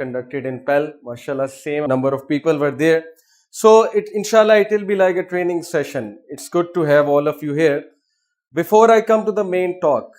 conducted in Pell. Mashallah, same number of people were there. So inshallah it will be like a training session. It's good to have all of you here. Before I come to the main talk,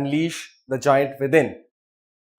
Unleash the Giant Within.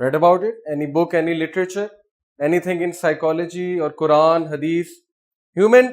read about it? Any book, any literature, anything in psychology or Quran, Hadith? Human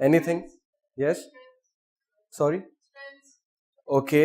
Anything? Yes? Sorry? Okay,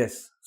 Yes,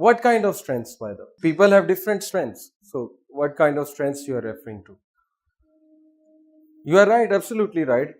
what kind of strengths by the way? People have different strengths. So what kind of strengths you are referring to? You are right, absolutely right.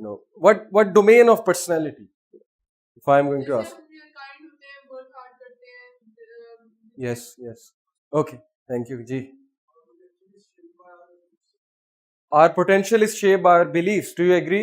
You know, what domain of personality? If I am going to ask. Yes, yes. Okay, thank you, Ji. Our potential is shaped by our beliefs. Do you agree?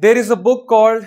There is a book called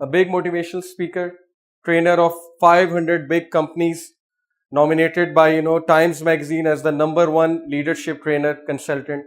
A big motivational speaker, trainer of 500 big companies, nominated by Times Magazine as the #1 leadership trainer consultant.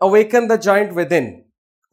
Awaken the Giant Within.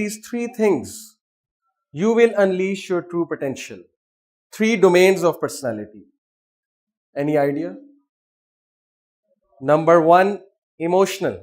these 3 things, you will unleash your true potential. 3 domains of personality. Any idea? Number 1, emotional.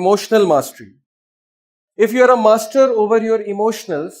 emotional mastery. If you are a master over your emotionals,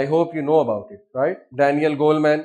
I hope you know about it, right? Daniel Goleman,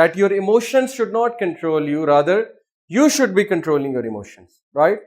that your emotions should not control you, rather you should be controlling your emotions, right?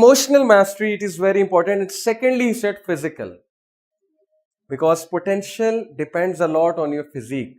emotional mastery, it is very important. And secondly, he said physical, because potential depends a lot on your physique.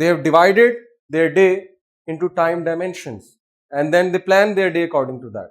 They have divided their day into time dimensions and then they plan their day according to that.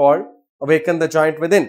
called Awaken the Giant Within.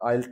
I'll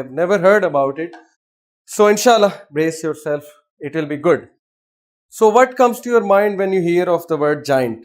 have never heard about it. So inshallah, brace yourself, it will be good. So what comes to your mind when you hear of the word giant?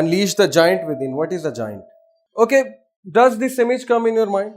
Unleash the giant within. What is a giant? Okay, does this image come in your mind?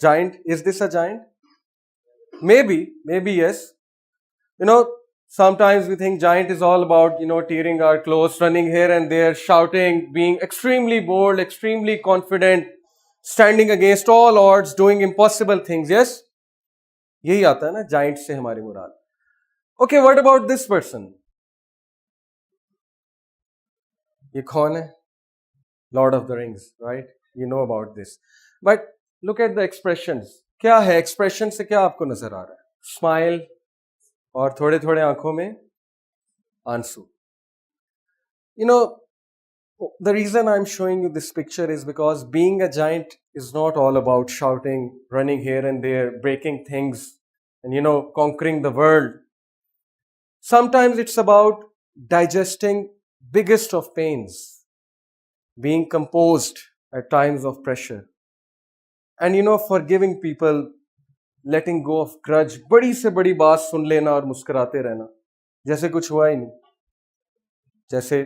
giant, is this a giant? Maybe yes. Sometimes we think giant is all about, tearing our clothes, running here and there, shouting, being extremely bold, extremely confident, standing against all odds, doing impossible things. Yes? یہی آتا ہے نا giant سے ہماری مراد. Okay, what about this person? یہ کون ہے؟ Lord of the Rings, right? You know about this. But look at the expressions. کیا ہے ایکسپریشن سے؟ کیا آپ کو نظر آ رہا ہے؟ اسمائل اور تھوڑے تھوڑے آنکھوں میں آنسو. The reason I'm showing you this picture is because being a giant is not all about shouting, running here and there, breaking things, and conquering the world. Sometimes it's about digesting biggest of pains, being composed at times of pressure, and forgiving people, letting go of grudge. بڑی سے بڑی بات سن لینا اور مسکراتے رہنا جیسے کچھ ہوا ہی نہیں. جیسے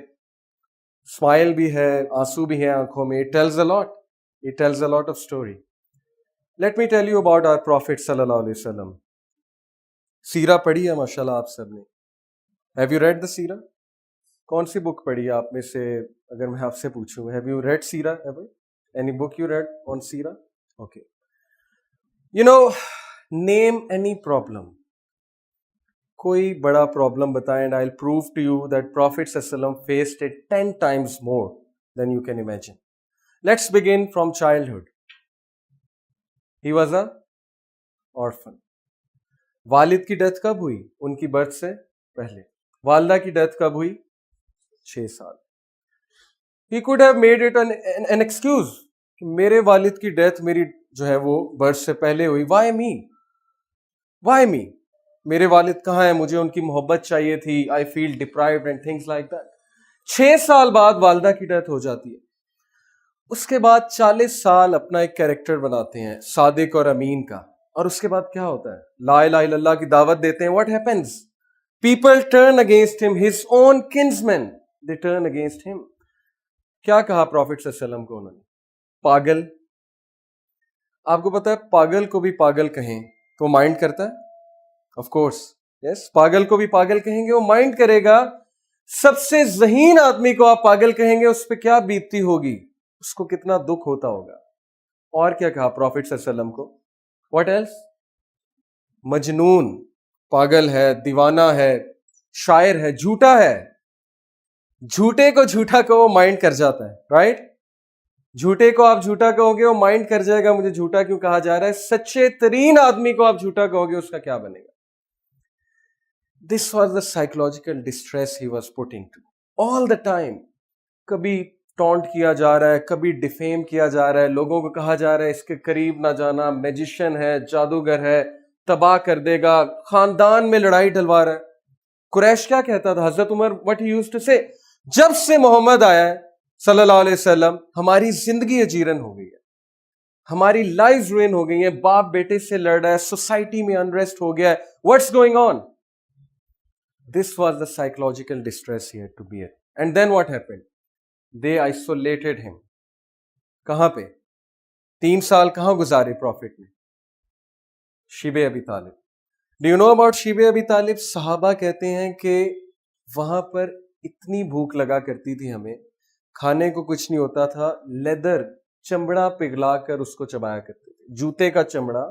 اسمائل بھی ہے, آنسو بھی ہے آنکھوں میں. It tells a lot. It tells a lot of story. Let me tell you about our Prophet صلی اللہ علیہ وسلم. سیرہ پڑھی ہے ماشاء اللہ آپ سب نے. Have you read the سیرہ؟ کون سی بک پڑھی ہے آپ میں سے؟ اگر میں آپ سے پوچھوں, have you read سیرہ ever? Any book you read on سیرہ؟ Okay. Name any problem. کوئی بڑا پرابلم بتائیں, and I'll prove to you that Prophet ﷺ faced it 10 times more than you can imagine. Let's begin from childhood. He was a orphan. والد کی death کب ہوئی؟ ان کی birth سے پہلے. والدہ کی ڈیتھ کب ہوئی؟ 6 سال. He could have made it an excuse کہ میرے والد کی ڈیتھ میری جو ہے وہ برتھ سے پہلے ہوئی. Why me? Why me? میرے والد کہاں ہیں؟ مجھے ان کی محبت چاہیے تھی. I feel deprived and things like that. 6 سال بعد والدہ کی ڈیتھ ہو جاتی ہے. اس کے بعد 40 سال اپنا ایک کیریکٹر بناتے ہیں صادق اور امین کا, اور اس کے بعد کیا ہوتا ہے؟ لا الہ الا اللہ کی دعوت دیتے ہیں. What happens? People turn against him. His own kinsmen, they turn against him. کیا کہا پروفٹ صلی اللہ علیہ وسلم کو انہوں نے؟ پاگل. آپ کو پتا ہے پاگل کو بھی پاگل کہیں تو مائنڈ کرتا ہے؟ آف کورس یس. پاگل کو بھی پاگل کہیں گے, وہ مائنڈ کرے گا. سب سے ذہین آدمی کو آپ پاگل کہیں گے, اس پہ کیا بیتتی ہوگی, اس کو کتنا دکھ ہوتا ہوگا. اور کیا کہا پروفٹ صلی اللہ علیہ وسلم کو؟ What else? مجنون, پاگل ہے, دیوانہ ہے, شاعر ہے, جھوٹا ہے. جھوٹے کو جھوٹا کو وہ مائنڈ کر جاتا ہے, رائٹ؟ جھوٹے کو آپ جھوٹا کہو گے, وہ مائنڈ کر جائے گا مجھے جھوٹا کیوں کہا جا رہا ہے. سچے ترین آدمی کو آپ جھوٹا کہو گے, اس کا کیا بنے گا؟ This was the psychological distress he was putting to all the time. کبھی ٹونٹ کیا جا رہا ہے, کبھی ڈیفیم کیا جا رہا ہے, لوگوں کو کہا جا رہا ہے اس کے قریب نہ جانا, میجیشین ہے, جادوگر ہے, تباہ کر دے گا, خاندان میں لڑائی ڈلوا رہا ہے. قریش کیا کہتا تھا؟ حضرت عمر what he used to say, جب سے محمد آیا ہے صلی اللہ علیہ وسلم ہماری زندگی اجیرن ہو گئی ہے, ہماری لائف روئن ہو گئی ہیں, باپ بیٹے سے لڑ رہا ہے, سوسائٹی میں انریسٹ ہو گیا ہے. What's going on? This was the psychological distress he had to bear. And then what happened? They isolated him. کہاں پہ 3 سال کہاں گزارے پروفٹ نے؟ شیب ابی طالب. Do you know about شیب Abi طالب؟ صحابہ کہتے ہیں کہ وہاں پر اتنی بھوک لگا کرتی تھی ہمیں, کھانے کو کچھ نہیں ہوتا تھا, لیدر چمڑا پگھلا کر اس کو چبایا کرتے تھے. جوتے کا چمڑا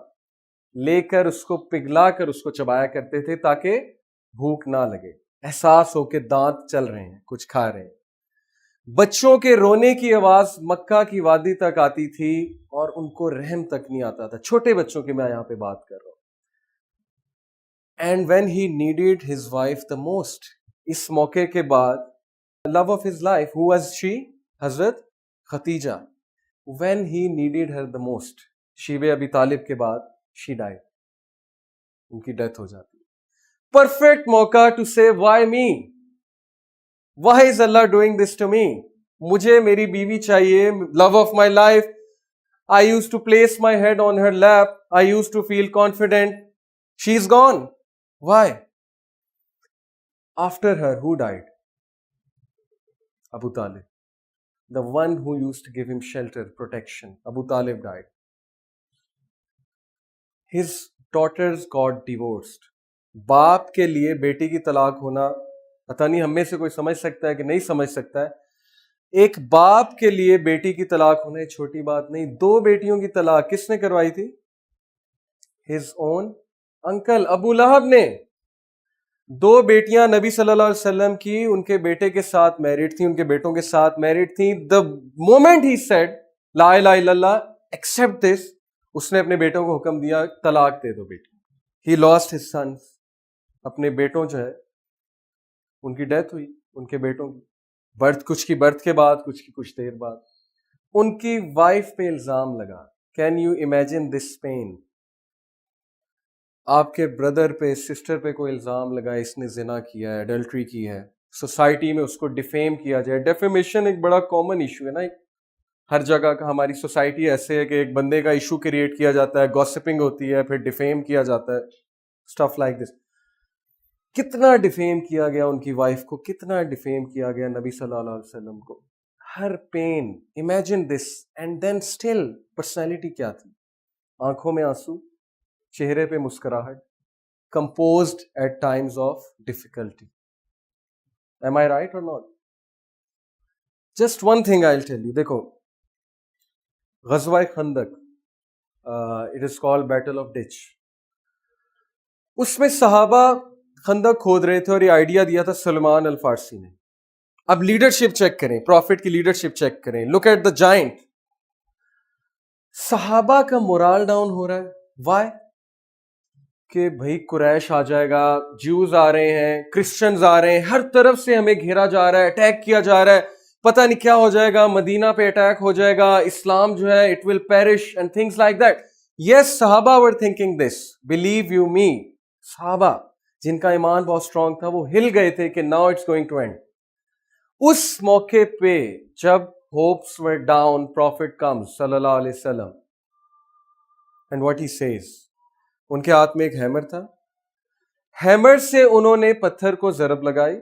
لے کر اس کو پگھلا کر اس کو چبایا کرتے تھے تاکہ بھوک نہ لگے, احساس ہو کہ دانت چل رہے ہیں, کچھ کھا رہے ہیں. بچوں کے رونے کی آواز مکہ کی وادی تک آتی تھی اور ان کو رحم تک نہیں آتا تھا. چھوٹے بچوں کی میں یہاں پہ بات کر رہا ہوں. And when he needed his wife the most, اس موقع کے بعد love of his life, who was she? حضرت Khadija. When he needed her the most, Shib Abi Talib کے بعد شی ڈائیڈ, ان کی ڈیتھ ہو جاتی. Perfect موقع to say why me? Why is Allah doing this to me? مجھے میری بیوی چاہیے, love of my life. I used to place my head on her lap. I used to feel confident. She's gone. Why? After her, who died? Abu Talib. The one who used to give him shelter, protection. Abu Talib died. His daughters got divorced. باپ کے لیے بیٹی کی طلاق ہونا، پتہ نہیں ہم میں سے کوئی سمجھ سکتا ہے کہ نہیں سمجھ سکتا ہے، ایک باپ کے لیے بیٹی کی طلاق ہونا ایک چھوٹی بات نہیں. 2 بیٹیوں کی طلاق کس نے کروائی تھی؟ his own uncle ابو لہب نے. 2 بیٹیاں نبی صلی اللہ علیہ وسلم کی ان کے بیٹے کے ساتھ میرڈ تھیں، ان کے بیٹوں کے ساتھ میرڈ تھیں. the moment he said لا الہ الا اللہ accept this، اس نے اپنے بیٹوں کو حکم دیا طلاق دے دو بیٹی. he lost his sons، اپنے بیٹوں جو ہے ان کی ڈیتھ ہوئی، ان کے بیٹوں کی کچھ کی برتھ کے بعد، کچھ کی کچھ دیر بعد. ان کی وائف پہ الزام لگا. Can you imagine this pain? آپ کے بردر پہ، سسٹر پہ کوئی الزام لگا اس نے زنا کیا ہے، ایڈلٹری کی ہے، سوسائٹی میں اس کو ڈیفیم کیا جائے. ڈیفیمیشن ایک بڑا کامن ایشو ہے نا، ہر جگہ کا. ہماری سوسائٹی ایسے ہے کہ ایک بندے کا ایشو کریٹ کیا جاتا ہے، گوسپنگ ہوتی ہے، پھر ڈیفیم کیا جاتا ہے، اسٹف لائک دس. کتنا ڈیفیم کیا گیا ان کی وائف کو، کتنا ڈیفیم کیا گیا نبی صلی اللہ علیہ وسلم کو. Her pain, imagine this. And then still personality کیا تھی؟ آنکھوں میں آنسو، چہرے پہ مسکراہٹ، composed at times of difficulty. Am I right or not? Just one thing I'll tell you. دیکھو غزوہ خندق، it is called Battle of Ditch. اس میں صحابہ خندق کھود رہے تھے اور یہ آئیڈیا دیا تھا سلمان الفارسی نے. اب لیڈرشپ چیک کریں، پروفٹ کی لیڈرشپ چیک کریں. Look at the giant. صحابہ کا مورال ڈاؤن ہو رہا ہے. وائی؟ کہ بھائی قریش آ جائے گا، جیوز آ رہے ہیں، کرسچنز آ رہے ہیں، ہر طرف سے ہمیں گھیرا جا رہا ہے، اٹیک کیا جا رہا ہے، پتہ نہیں کیا ہو جائے گا، مدینہ پہ اٹیک ہو جائے گا، اسلام جو ہے it will perish and things like that. Yes, صحابہ were thinking this, believe you me. صحابہ جن کا ایمان بہت اسٹرانگ تھا وہ ہل گئے تھے کہ now it's going to end. اس موقع پہ جب hopes were down, prophet comes صلی اللہ علیہ وسلم اینڈ واٹ ہی سیز. ان کے ہاتھ میں ایک ہیمر تھا. ہیمر سے انہوں نے پتھر کو ضرب لگائی.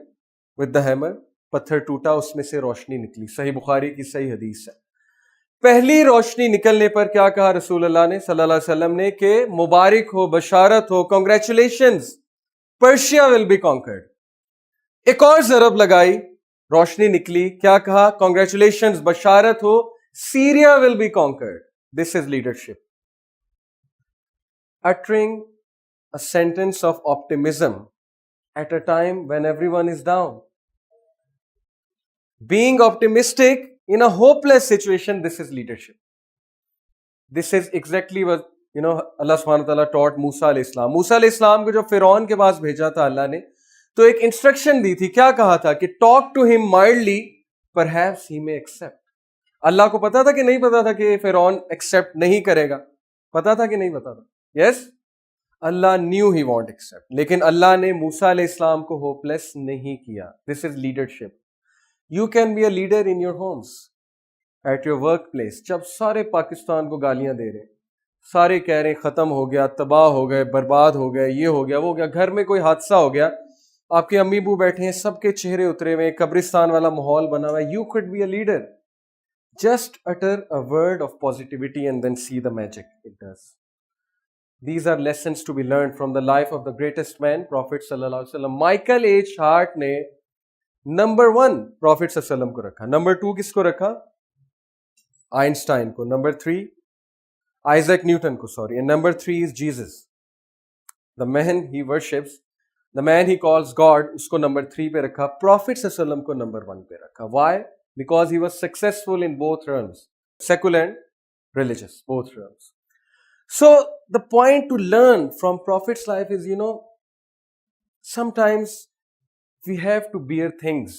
ود دا ہیمر پتھر ٹوٹا، اس میں سے روشنی نکلی. صحیح بخاری کی صحیح حدیث ہے. پہلی روشنی نکلنے پر کیا کہا رسول اللہ نے صلی اللہ علیہ وسلم نے کہ مبارک ہو، بشارت ہو، congratulations, Persia will be conquered. ایک اور ضرب لگائی، روشنی نکلی، کیا کہا؟ کنگریچولیشنز، بشارت ہو، Syria will be conquered. This is leadership. uttering a sentence of optimism at a time when everyone is down. Being optimistic in a hopeless situation, this is leadership. This is exactly what Allah subhanahu wa ta'ala taught Musa علیہ السلام. موسیٰ علیہ السلام کو جب فرعون کے پاس بھیجا تھا اللہ نے تو ایک انسٹرکشن دی تھی. کیا کہا تھا کہ talk to him mildly, perhaps he may accept. اللہ کو پتا تھا کہ نہیں پتا تھا کہ فرعون ایکسپٹ نہیں کرے گا؟ پتا تھا کہ نہیں پتا تھا؟ یس، اللہ نیو ہی وانٹ ایکسپٹ، لیکن اللہ نے موسیٰ علیہ السلام کو ہوپ لیس نہیں کیا. This is leadership. You can be a leader in your homes, at your work place. جب سارے پاکستان کو گالیاں دے رہے ہیں، سارے کہہ رہے ہیں ختم ہو گیا، تباہ ہو گئے، برباد ہو گئے، یہ ہو گیا، وہ ہو گیا، گھر میں کوئی حادثہ ہو گیا، آپ کے امی ابو بیٹھے ہیں، سب کے چہرے اترے ہوئے، قبرستان والا ماحول بنا ہوا ہے. You could be a leader. Just utter a word of positivity and then see the magic it does. These are lessons to be learned from the life of the greatest man, Prophet sallallahu alaihi wasallam. Michael H. Hart نے number 1 Prophet sallallahu alaihi wasallam کو رکھا. number 2 کس کو رکھا؟ Einstein کو. number 3 Isaac Newton کو, sorry. And number 3 is Jesus. The man he worships, the man he calls God, اس کو number 3 پہ رکھا. Prophet sallallahu alaihi wasallam کو number 1 پہ رکھا. Why? Because he was successful in both realms, secular and religious, both realms. So the point to learn from Prophet's life is, sometimes we have to bear things.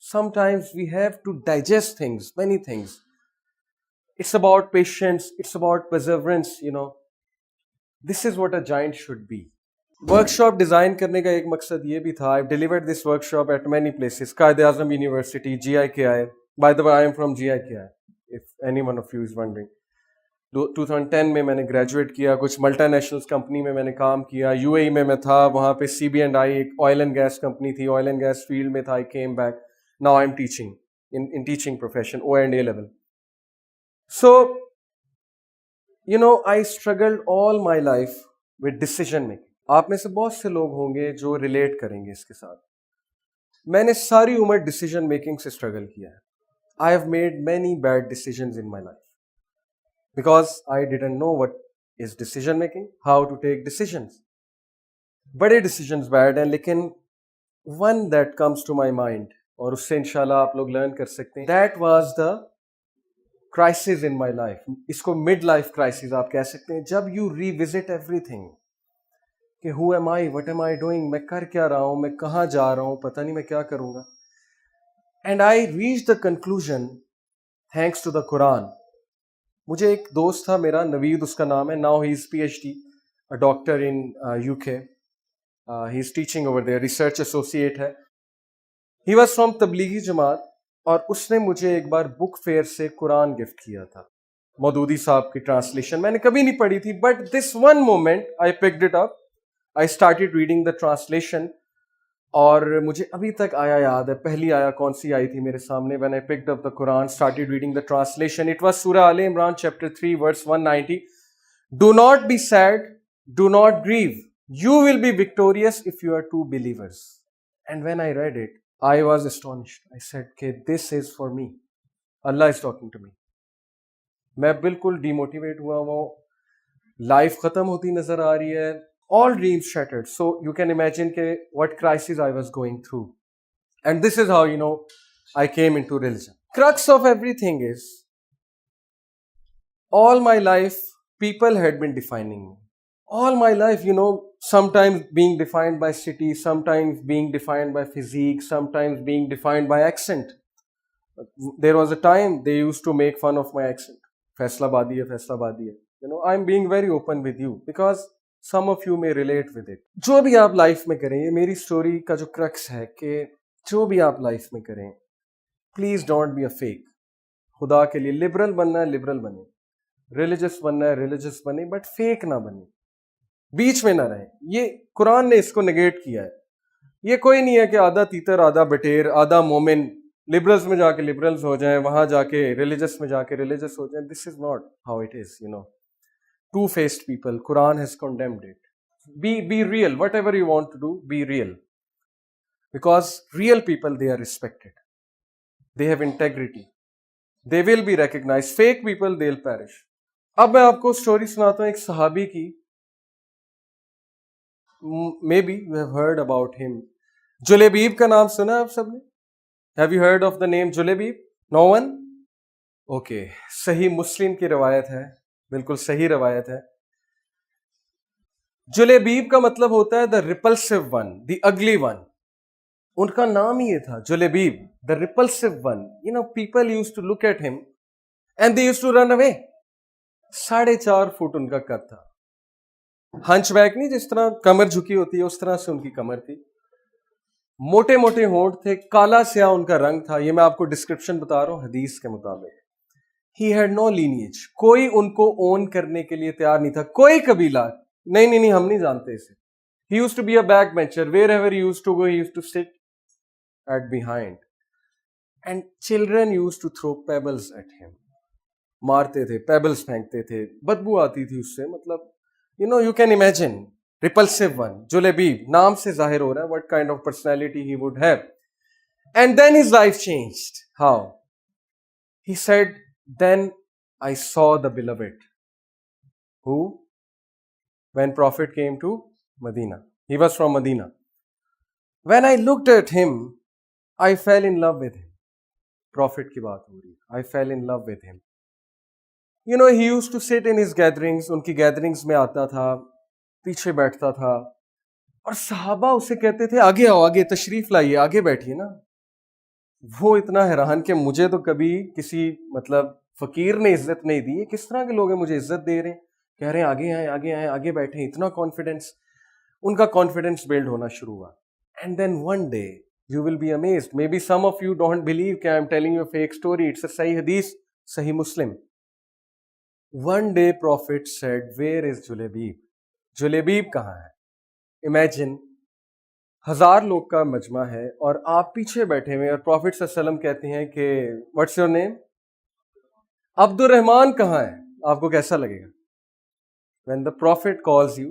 Sometimes we have to digest things, many things. It's about patience, it's about perseverance, This is what a giant should be. Workshop design کرنے کا ایک مقصد یہ بھی تھا. I've delivered this workshop at many places. Quaid Azam university, GIKI. By the way, I am from GIKI, if any one of you is wondering. 2010 میں نے graduate کیا. کچھ ملٹی نیشنلز کمپنی میں نے کام کیا. UAE میں تھا, وہاں پہ CB&I ایک آئل اینڈ گیس کمپنی تھی, آئل اینڈ گیس فیلڈ میں تھا. I came back. Now I'm teaching in teaching profession, O&A level. So, I struggled all my life with decision making. آپ میں سے بہت سے لوگ ہوں گے جو ریلیٹ کریں گے اس کے ساتھ. میں نے ساری عمر ڈیسیجن میکنگ سے اسٹرگل کیا ہے. I have made many bad decisions in my life because I didn't know what is decision making, how to take decisions. بڑے decisions bad ہیں, لیکن one that comes to my mind اور اس سے انشاءاللہ آپ لوگ لرن کر سکتے ہیں, that was the crisis in my life. اس کو mid life crisis آپ کہہ سکتے ہیں, جب you revisit everything کہ who am I, what am I doing, میں کر کیا رہا ہوں, میں کہاں جا رہا ہوں, پتہ نہیں میں کیا کروں گا. And I reached the conclusion thanks to the Quran. مجھے ایک دوست تھا میرا, نوید اس کا نام ہے. Now he is PhD, a doctor in UK. He is teaching over there, research associate ہے. He was from Tablighi Jamaat, اور اس نے مجھے ایک بار بک فیئر سے قرآن گفٹ کیا تھا, مودودی صاحب کی ٹرانسلیشن. میں نے کبھی نہیں پڑھی تھی, but this one moment I picked it up. I started reading the translation. اور مجھے ابھی تک آیا یاد ہے, پہلی آیا کون سی آئی تھی میرے سامنے. when I picked up the Quran, started reading the translation, it was Surah Al Imran chapter 3 verse 190. Do not be sad, do not grieve, you will be victorious if you are true believers. And when I read it, I was astonished. I said, okay, this is for me. Allah is talking to me. میں بالکل D motivate ہوا ہوں, life ختم ہوتی نظر آ رہی ہے, all dreams shattered. So you can imagine what crisis I was going through. And this is how, I came into religion. Crux of everything is, all my life, people had been defining me. All my life, sometimes being defined by city, sometimes being defined by physique, sometimes being defined by accent. There was a time they used to make fun of my accent. Faisalabadi hai, Faisalabadi hai. I'm being very open with you because some of you may relate with it. جو بھی آپ life میں کریں, یہ میری story کا جو crux ہے کہ جو بھی آپ لائف میں کریں, please don't be a fake. خدا کے لیے لبرل بننا ہے لبرل بنے, ریلیجس بننا ہے ریلیجس بنے, بٹ فیک نہ بنے, بیچ میں نہ رہیں. یہ قرآن نے اس کو نگیٹ کیا ہے. یہ کوئی نہیں ہے کہ آدھا تیتر آدھا بٹیر آدھا مومن, لبرلز میں جا کے لبرلز ہو جائیں, وہاں جا کے ریلیجس میں جا کے ریلیجس ہو جائیں. This is not how it is. Two-faced people, Quran has condemned it. Be real. Whatever you want to do, be real. Because real people, they are respected. They have integrity. They will be recognized. Fake people, they'll perish. اب میں آپ کو story سناتا ہوں ایک صحابی کی. Maybe you have heard about him. Julaybib کا نام سنا آپ سب نے؟ Have you heard of the name Julaybib? No one? Okay. صحیح مسلم کی روایت ہے, بالکل صحیح روایت ہے. جلیبیب کا مطلب ہوتا ہے the repulsive one, the ugly one. ان کا نام ہی یہ تھا, Julaybib, the repulsive one. People used to look at him and they used to run away. 4.5 fit ان کا قد تھا. ہنچ بیک نہیں, جس طرح کمر جھکی ہوتی ہے اس طرح سے ان کی کمر تھی. موٹے موٹے ہونٹ تھے, کالا سیاہ ان کا رنگ تھا. یہ میں آپ کو ڈسکرپشن بتا رہا ہوں حدیث کے مطابق. He had no lineage. کوئی ان کو اون کرنے کے لیے تیار نہیں تھا, کوئی قبیلہ نہیں, ہم نہیں جانتے اسے. He used to be a backbencher. Wherever he used to go, he used to sit at behind. And children used to throw pebbles at him. مارتے تھے, pebbles پھینکتے تھے, بدبو آتی تھی اس سے. مطلب you can imagine, repulsive one, Julaybib, نام سے ظاہر ہو رہا ہے what kind of personality he would have. And then his life changed. How? He said, then I saw the beloved. Who? When Prophet came to Medina. He was from Medina. When I looked at him, I fell in love with him. Prophet کی بات ہو رہی. I fell in love with him. He used to sit in his gatherings. ان کی gatherings میں آتا تھا, پیچھے بیٹھتا تھا, اور صحابہ اسے کہتے تھے آگے آؤ, آگے تشریف لائیے, آگے بیٹھیے نا. وہ اتنا حیران کہ مجھے تو کبھی کسی فقیر نے عزت نہیں دی. کس طرح کے لوگ ہیں مجھے عزت دے رہے ہیں, کہہ رہے ہیں آگے آئیں آگے آئیں آگے بیٹھیں. اتنا کانفیڈنس, ان کا کانفیڈنس بلڈ ہونا شروع ہوا. And then one day you will be amazed. May be some of you don't believe کہ I am telling you fake story. It's a صحیح حدیث, صحیح مسلم. One day prophet said, where is Julaybib. Julaybib کہاں ہے؟ Imagine 1000 لوگ کا مجمع ہے اور آپ پیچھے بیٹھے ہوئے, اور پروفیٹ صلی اللہ علیہ وسلم کہتے ہیں کہ واٹس یور نیم, عبد الرحمان کہاں ہے؟ آپ کو کیسا لگے گا؟ When the prophet calls you,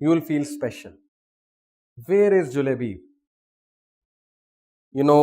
You will feel special. Where is Julebi? You know,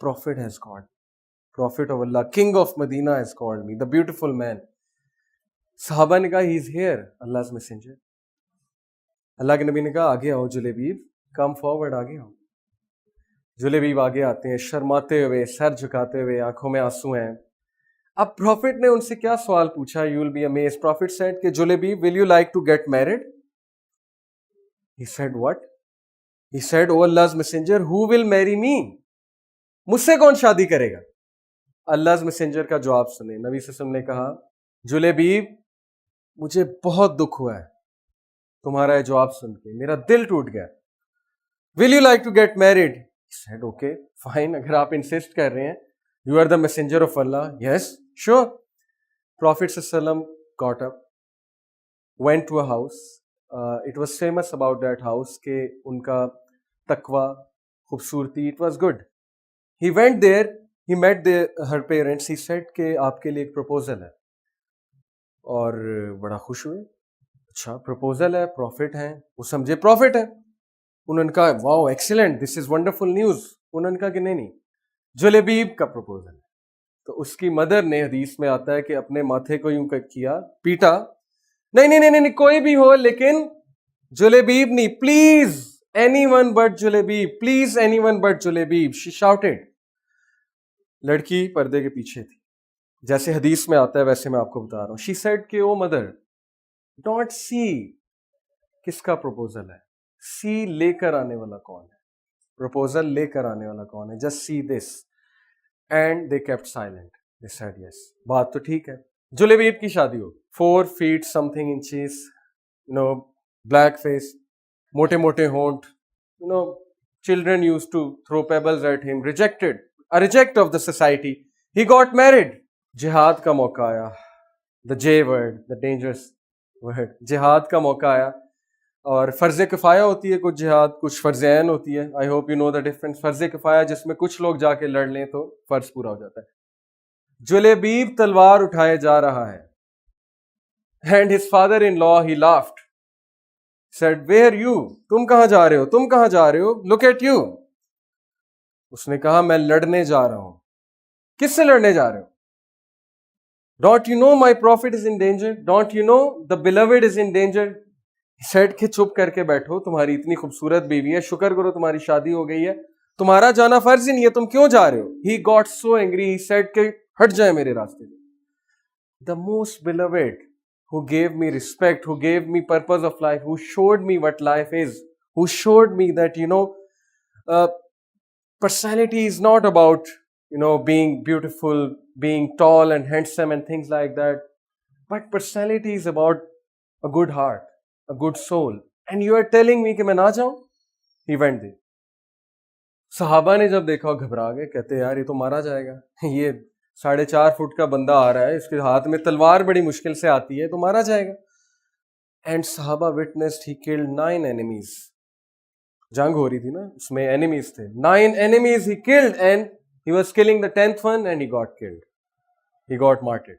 Prophet has called. Prophet of Allah, King of Medina has called me, the beautiful man. صحابہ نے کہا, he is here, Allah's messenger. اللہ کے نبی نے کہا, آگے آؤ Julaybib, come forward, آگے آؤ. جلیبیب آگے آتے ہیں, شرماتے ہوئے, سر جھکاتے ہوئے, آنکھوں میں آنسو ہیں. اب پروفٹ نے ان سے کیا سوال پوچھا, you will be amazed. Prophet said کہ Julaybib, will you like to get married? He said, what? He said, oh Allah's messenger, who will marry me? مجھ سے کون شادی کرے گا؟ Allah's messenger کا جواب سنیں. نبی صلی اللہ علیہ وسلم نے کہا, جلیبیب, مجھے بہت دکھ ہوا ہے تمہارا یہ جواب سن کے, میرا دل ٹوٹ گیا. Will you like to get married? He said, okay, fine, اگر آپ insist کر رہے ہیں, you are the messenger of Allah. Yes, sure. Prophet sallallahu alaihi wasallam got up, went to a house. It was famous about that house کہ ان کا تقوی, خوبصورتی, it was good. He went there, he met her parents. He said کہ آپ کے لیے ایک proposal ہے, اور بڑا خوش ہوئے. اچھا proposal ہے, prophet ہیں, وہ سمجھے prophet ہے. انہوں نے کہا, wow, excellent, this is wonderful news. انہوں نے کہا کہ نہیں, جلیبیب کا proposal ہے. تو اس کی مدر نے, حدیث میں آتا ہے کہ اپنے ماتھے کو یوں کیا, پیٹا, نہیں کوئی بھی ہو لیکن جلیبیب نہیں, please any one but Julaybib, please any one but Julaybib. She shouted. لڑکی پردے کے پیچھے تھی, جیسے حدیث میں آتا ہے ویسے میں آپ کو بتا رہا ہوں. شی سیڈ کہ او مدر, ڈونٹ سی کس کا پروپوزل ہے, سی لے کر آنے والا کون ہے, پروپوزل لے کر آنے والا کون ہے, just see this. And they kept silent. They said yes, بات تو ٹھیک ہے. جلیبیب کی شادی ہو, 4 feet something inches, black face, موٹے موٹے ہونٹ, children used to throw pebbles at him, rejected, a reject of the society. He got married. جہاد کا موقع آیا, the J word, the dangerous word. جہاد کا موقع آیا, اور فرض کفایہ ہوتی ہے کچھ جہاد, کچھ فرض عین ہوتی ہے. I hope you know the difference. فرض کفایہ جس میں کچھ لوگ جا کے لڑ لیں تو فرض پورا ہو جاتا ہے. جلیبیب تلوار اٹھائے جا رہا ہے, and his father-in-law, he laughed, said, where you? تم کہاں جا رہے ہو, تم کہاں جا رہے ہو, look at you. اس نے کہا, میں لڑنے جا رہا ہوں. کس سے لڑنے جا رہے ہو؟ Don't you know my prophet is in danger? Don't you know the beloved is in danger? He said کہ چپ کر کے بیٹھو, تمہاری اتنی خوبصورت بیوی ہے, شکر کرو تمہاری شادی ہو گئی ہے, تمہارا جانا فرض ہی نہیں ہے, تم کیوں جا رہے ہو؟ He got so angry, he said کہ ہٹ جائے میرے راستے سے. The most beloved, who gave me respect, who gave me purpose of life, who showed me what life is, who showed me that, personality is not about, being beautiful, being tall and handsome and things like that, but personality is about a good heart, a good soul. And you are telling me کہ میں نہ جاؤں? He went there. صحابہ نے جب دیکھا گھبرا گئے, کہتے یار یہ تو مارا جائے گا, یہ 4.5 فٹ کا بندہ آ رہا ہے, اس کے ہاتھ میں تلوار بڑی مشکل سے آتی ہے, تو مارا جائے گا. اینڈ صحابہ witnessed he killed 9 enemies. جنگ ہو رہی تھی نا, اس میں enemies تھے, 9 enemies he killed, and he was killing the 10th one and he got killed. He got martyred.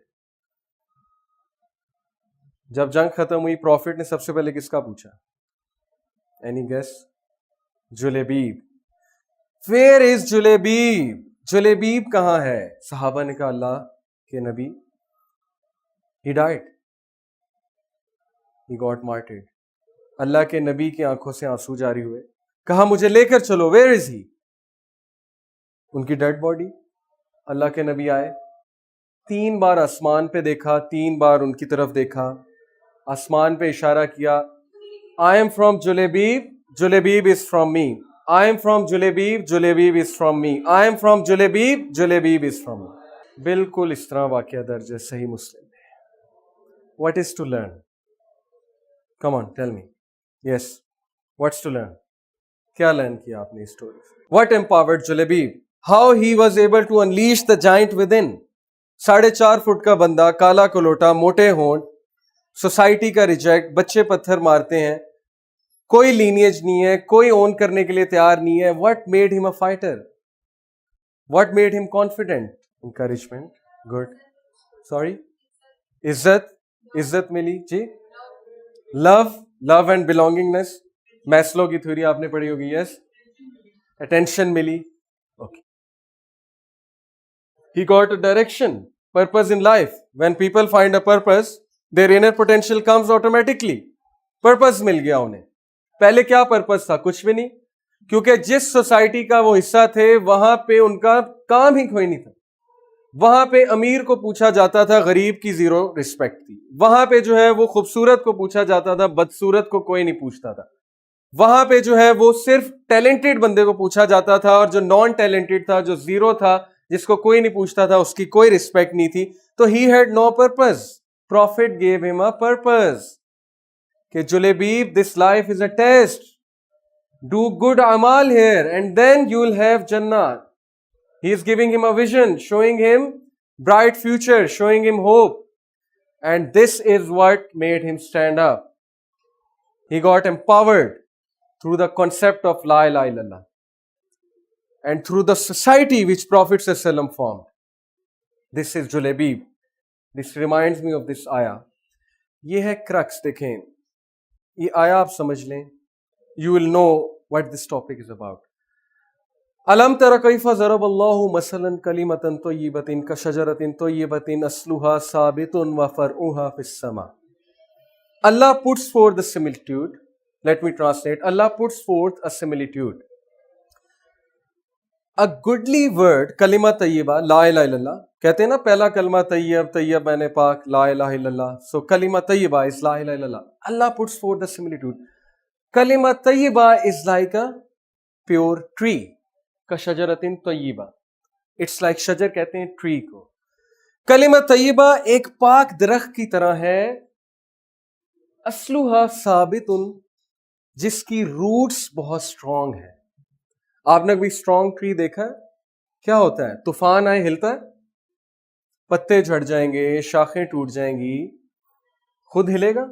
جب جنگ ختم ہوئی, پروفٹ نے سب سے پہلے کس کا پوچھا؟ Any guess? Julaybib. Where is Julaybib? Julaybib کہاں ہے؟ صحابہ نے کہا, اللہ کے نبی, he died, he got martyred. اللہ کے نبی کی آنکھوں سے آنسو جاری ہوئے. کہا مجھے لے کر چلو, where is he? ان کی ڈیڈ باڈی. اللہ کے نبی آئے, 3 بار آسمان پہ دیکھا, 3 بار ان کی طرف دیکھا, آسمان پہ اشارہ کیا, I am from Julebeeb, Julebeeb is from me. I am from Julebeeb, Julebeeb is from me. I am from Julebeeb, Julebeeb is from me. بالکل اس طرح واقعہ درج ہے صحیح مسلم میں. What is to learn? Come on, tell me. Yes, what's to learn? کیا learn کیا آپ نے اس اسٹوری سے؟ What empowered Julebeeb? How he was able to unleash the giant within. 4.5 fit کا بندہ, کالا کلوٹا, موٹے ہونٹ, سوسائٹی کا ریجیکٹ, بچے پتھر مارتے ہیں, کوئی لینیج نہیں ہے, کوئی اون کرنے کے لیے تیار نہیں ہے. What made him a fighter? What made him confident? Encouragement. Good. Sorry? عزت ملی جی. love and belongingness. Maslow کی تھیوری آپ نے پڑھی ہوگی. Yes. Attention ملی. Okay. He got a direction, purpose in life. When people find a purpose, their inner potential comes automatically. Purpose مل گیا انہیں. پہلے کیا پرپس تھا؟ کچھ بھی نہیں. کیونکہ جس سوسائٹی کا وہ حصہ تھے وہاں پہ ان کا کام ہی کوئی نہیں تھا. وہاں پہ امیر کو پوچھا جاتا تھا, غریب کی زیرو رسپیکٹ تھی. وہاں پہ جو ہے وہ خوبصورت کو پوچھا جاتا تھا, بدصورت کو کوئی نہیں پوچھتا تھا. وہاں پہ جو ہے وہ صرف ٹیلنٹڈ بندے کو پوچھا جاتا تھا, اور جو نان ٹیلنٹڈ تھا, جو زیرو تھا, جس کو کوئی نہیں پوچھتا تھا, اس کی کوئی رسپیکٹ نہیں تھی. تو he had no purpose. Prophet gave him a purpose کہ Julaybib, this life is a test. Do good اعمال here and then you will have جنات. He is giving him a vision, showing him bright future, showing him hope. And this is what made him stand up. He got empowered through the concept of La ilaha illallah and through the society which Prophet ﷺ formed. This is Juleybib. This reminds me of this ayah. یہ ہے crux. دیکھیں یہ آیا آپ سمجھ لیں, you will know what this topic is about. الم تر کیف ضرب اللہ مثلا کلمۃ طیبۃ کشجرۃ طیبۃ اصلها ثابت وفرعها فی السماء. Allah puts forth the similitude. Let me translate. Allah puts forth a similitude. A goodly word, کلمہ طیبہ, لا الہ الا اللہ. کہتے ہیں نا پہلا کلمہ طیب, طیب یعنی پاک, لا الہ الا اللہ. So کلمہ طیبہ is لا الہ الا اللہ. Allah puts forth the similitude. کلمہ طیبہ is like a pure tree. شجرتن طیبہ. اٹس لائک شجر کہتے ہیں ٹری کو. کلمہ طیبہ ایک پاک درخت کی طرح ہے. اصلها ثابت, جس کی روٹس بہت اسٹرانگ ہے. آپ نے کوئی اسٹرانگ ٹری دیکھا ہے؟ کیا ہوتا ہے؟ طوفان آئے ہلتا ہے, پتے جھڑ جائیں گے, شاخیں ٹوٹ جائیں گی, خود ہلے گا.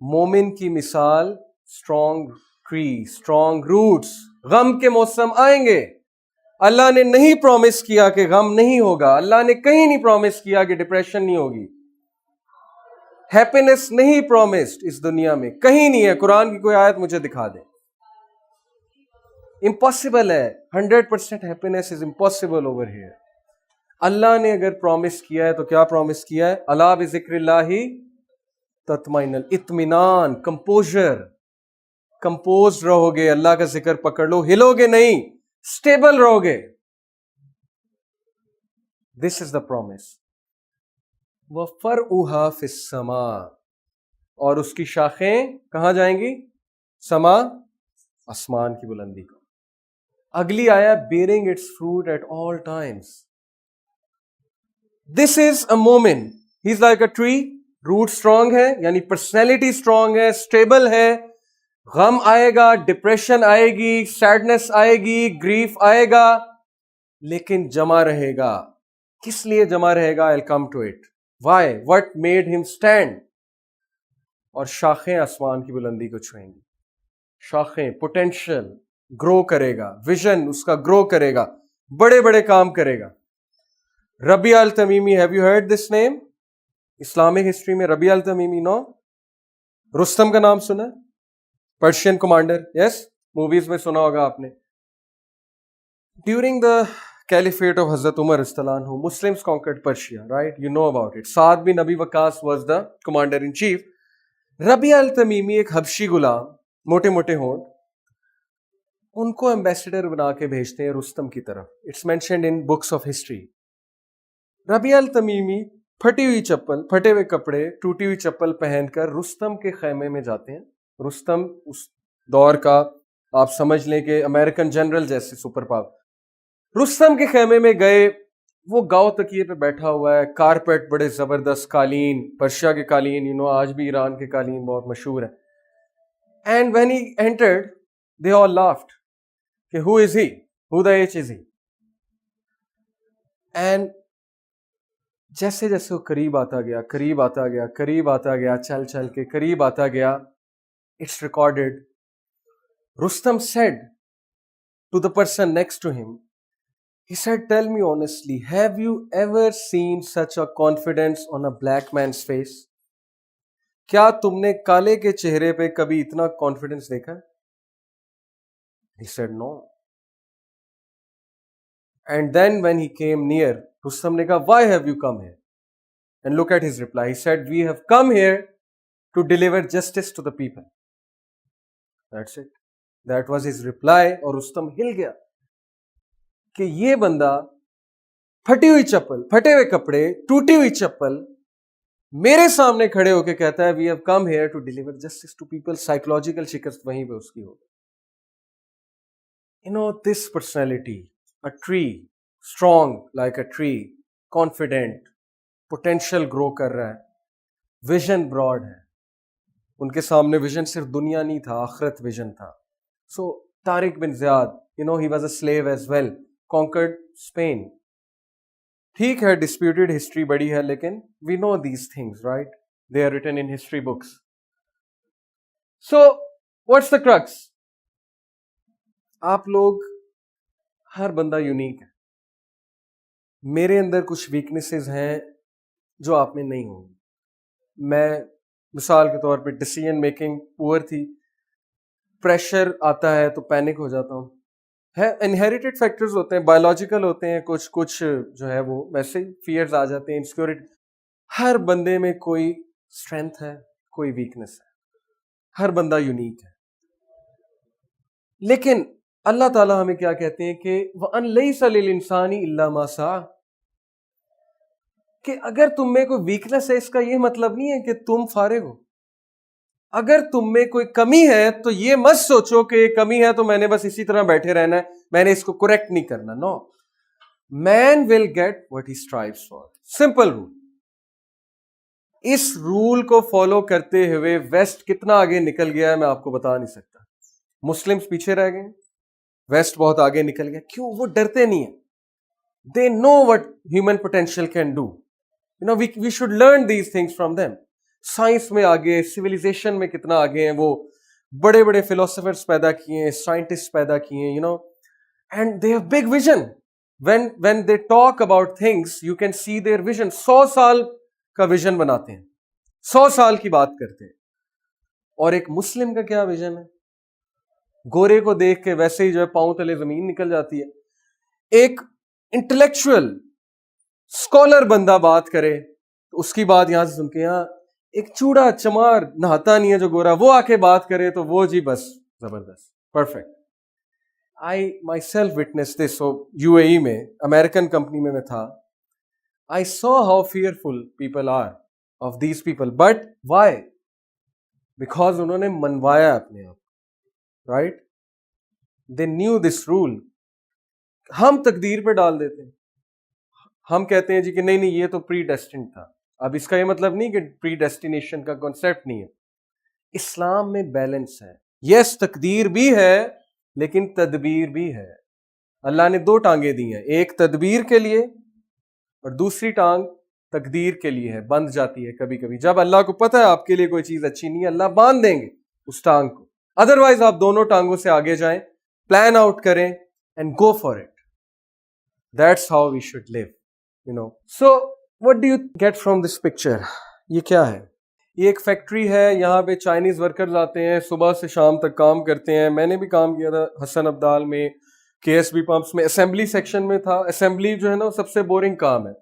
مومن کی مثال اسٹرانگ ٹری, اسٹرانگ روٹس. غم کے موسم آئیں گے. اللہ نے نہیں پرومس کیا کہ غم نہیں ہوگا. اللہ نے کہیں نہیں پرومس کیا کہ ڈپریشن نہیں ہوگی. ہیپینس نہیں پرومسڈ اس دنیا میں, کہیں نہیں ہے. قرآن کی کوئی آیت مجھے دکھا دے. امپاسبل ہے. 100% happiness is impossible over here. اللہ نے اگر پرومس کیا ہے تو کیا پرومس کیا ہے؟ الا بذکر اللہ تطمئن الاطمینان, کمپوزر. کمپوز رہو گے, اللہ کا ذکر پکڑ لو, ہلو گے نہیں, اسٹیبل رہو گے. دس از دا پرومس. وَفَرْعُهَا فِي السَّمَاءِ, اور اس کی شاخیں کہاں جائیں گی؟ سما, آسمان کی بلندی کو. اگلی آیا bearing its fruit at all times. This is a moment. He's like a tree. Root strong ہے, یعنی پرسنالٹی اسٹرانگ ہے, اسٹیبل ہے. غم آئے گا, ڈپریشن آئے گی, سیڈنس آئے گی, گریف آئے گا, لیکن جمع رہے گا. کس لیے جمع رہے گا؟ I'll come to it. Why? What made him stand? اور شاخیں آسمان کی بلندی کو چھوئیں گی. شاخیں, پوٹینشل گرو کرے گا, ویژن اس کا گرو کرے گا, بڑے بڑے کام کرے گا. ربیع التمیمی, have you heard this name? Islamic history میں ربیع التمیمی, نو. رستم کا نام سنا ہے؟ Persian commander. یس, موویز میں سنا ہوگا آپ نے. ڈیورنگ دا کیلیفیٹ آف حضرت عمر رضی اللہ عنہ, Muslims conquered Persia, right? You know about it. سعد بن ابی وقاص was the commander in chief. ربیع التمیمی ایک حبشی غلام, موٹے موٹے ہونٹ, ان کو ایمبیسڈر بنا کے بھیجتے ہیں رستم کی طرف. It's mentioned in books of history. ربیع التمیمی پھٹی ہوئی چپل, پھٹے ہوئے کپڑے, ٹوٹی ہوئی چپل پہن کر رستم کے خیمے میں جاتے ہیں. رستم اس دور کا آپ سمجھ لیں کہ امریکن جنرل جیسے سپر پاور. رستم کے خیمے میں گئے, وہ گاؤ تکیے پہ بیٹھا ہوا ہے, کارپیٹ بڑے زبردست قالین, پرشیا کے قالین, آج بھی ایران کے قالین بہت مشہور ہیں. And when he entered they all laughed کہ who is he? Who the H is he? And جیسے جیسے وہ قریب آتا گیا, قریب آتا گیا, قریب آتا گیا, چل چل کے قریب آتا گیا, it's recorded, Rustam said to the person next to him He said, tell me honestly, have you ever seen such a confidence on a black man's face? کیا تم نے کالے کے چہرے پہ کبھی اتنا کانفیڈنس دیکھا؟ He said no. And then when he came near, Rustam نے کہا, why have you come here? And look at his reply. He said, we have come here to deliver justice to the people. That's it. That was his reply. اور رستم ہل گیا کہ یہ بندہ پھٹی ہوئی چپل, پھٹے ہوئے کپڑے, ٹوٹی ہوئی چپل میرے سامنے کھڑے ہو کے کہتا ہے we have come here to deliver justice to people. Psychological شکست وہیں پہ اس کی ہوگی. This personality, a tree, strong like a tree, confident, potential grow کر رہا ہے, vision broad ہے. ان کے سامنے ویژن صرف دنیا نہیں تھا, آخرت ویژن تھا. سو طارق بن زیاد, he was a slave as well, conquered Spain. ٹھیک ہے ڈسپیوٹیڈ ہسٹری بڑی ہے, لیکن we know these things, right? They are written in history books. So what's the crux? آپ لوگ, ہر بندہ یونیک ہے. میرے اندر کچھ ویکنیسز ہیں جو آپ میں نہیں ہوں. میں مثال کے طور پہ ڈیسیژن میکنگ پور تھی, پریشر آتا ہے تو پینک ہو جاتا ہوں. ہے انہیریٹڈ فیکٹرز ہوتے ہیں, بایولوجیکل ہوتے ہیں, کچھ جو ہے وہ ویسے ہی فیئرز آ جاتے ہیں, انسیکیورٹی. ہر بندے میں کوئی اسٹرینتھ ہے, کوئی ویکنیس ہے, ہر بندہ یونیک ہے. لیکن اللہ تعالیٰ ہمیں کیا کہتے ہیں کہ وَأَن لَيْسَ لِلْإِنسَانِ إِلَّا مَا سَعَى, کہ اگر تم میں کوئی ویکنیس ہے اس کا یہ مطلب نہیں ہے کہ تم فارغ ہو. اگر تم میں کوئی کمی ہے تو یہ مت سوچو کہ یہ کمی ہے تو میں نے بس اسی طرح بیٹھے رہنا ہے, میں نے اس کو کریکٹ نہیں کرنا. No, man will get what he strives for. Simple rule. اس رول کو فالو کرتے ہوئے ویسٹ کتنا آگے نکل گیا ہے میں آپ کو بتا نہیں سکتا. مسلمز پیچھے رہ گئے, ویسٹ بہت آگے نکل گیا. کیوں؟ وہ ڈرتے نہیں ہیں. They know what human potential can do. We should learn these things from them. Science میں آگے, سویلائزیشن میں کتنا آگے ہیں وہ, بڑے بڑے فلاسفرز پیدا کیے ہیں, سائنٹسٹ پیدا کیے ہیں, and they have big vision. when they talk about things you can see their vision. 100 سال کا ویژن بناتے ہیں, 100 سال کی بات کرتے ہیں. اور ایک مسلم کا کیا ویژن ہے؟ گورے کو دیکھ کے ویسے ہی جو ہے پاؤں تلے زمین نکل جاتی ہے. ایک انٹلیکچوئل اسکالر بندہ بات کرے تو اس کی بات یہاں سے سن کے, یہاں ایک چوڑا چمار نہاتا نہیں ہے جو گورا, وہ آ کے بات کرے تو وہ جی بس زبردست, perfect. I myself witnessed this. So UAE میں, امریکن کمپنی میں تھا. I saw how fearful people are of these people. But why? Because انہوں نے منوایا اپنے آپ, right? They knew this rule. ہم تقدیر پہ ڈال دیتے ہیں, ہم کہتے ہیں جی کہ نہیں یہ تو پری ڈیسٹنڈ تھا. اب اس کا یہ مطلب نہیں کہ پری ڈیسٹینیشن کا کانسیپٹ نہیں ہے. اسلام میں بیلنس ہے. یس, تقدیر بھی ہے لیکن تدبیر بھی ہے. اللہ نے 2 ٹانگیں دی ہیں, ایک تدبیر کے لیے اور دوسری ٹانگ تقدیر کے لیے ہے. بند جاتی ہے کبھی کبھی, جب اللہ کو پتہ ہے آپ کے لیے کوئی چیز اچھی نہیں ہے, اللہ باندھ دیں گے اس ٹانگ کو. ادروائز آپ دونوں ٹانگوں سے آگے جائیں, پلان آؤٹ کریں and go for it. That's how we should live. So what do you get from this picture? یہ کیا ہے؟ یہ ایک فیکٹری ہے, یہاں پہ چائنیز ورکرز آتے ہیں, صبح سے شام تک کام کرتے ہیں. میں نے بھی کام کیا تھا حسن عبدال میں, KSB پمپس میں, اسمبلی سیکشن میں تھا. اسمبلی جو ہے نا سب سے بورنگ کام ہے.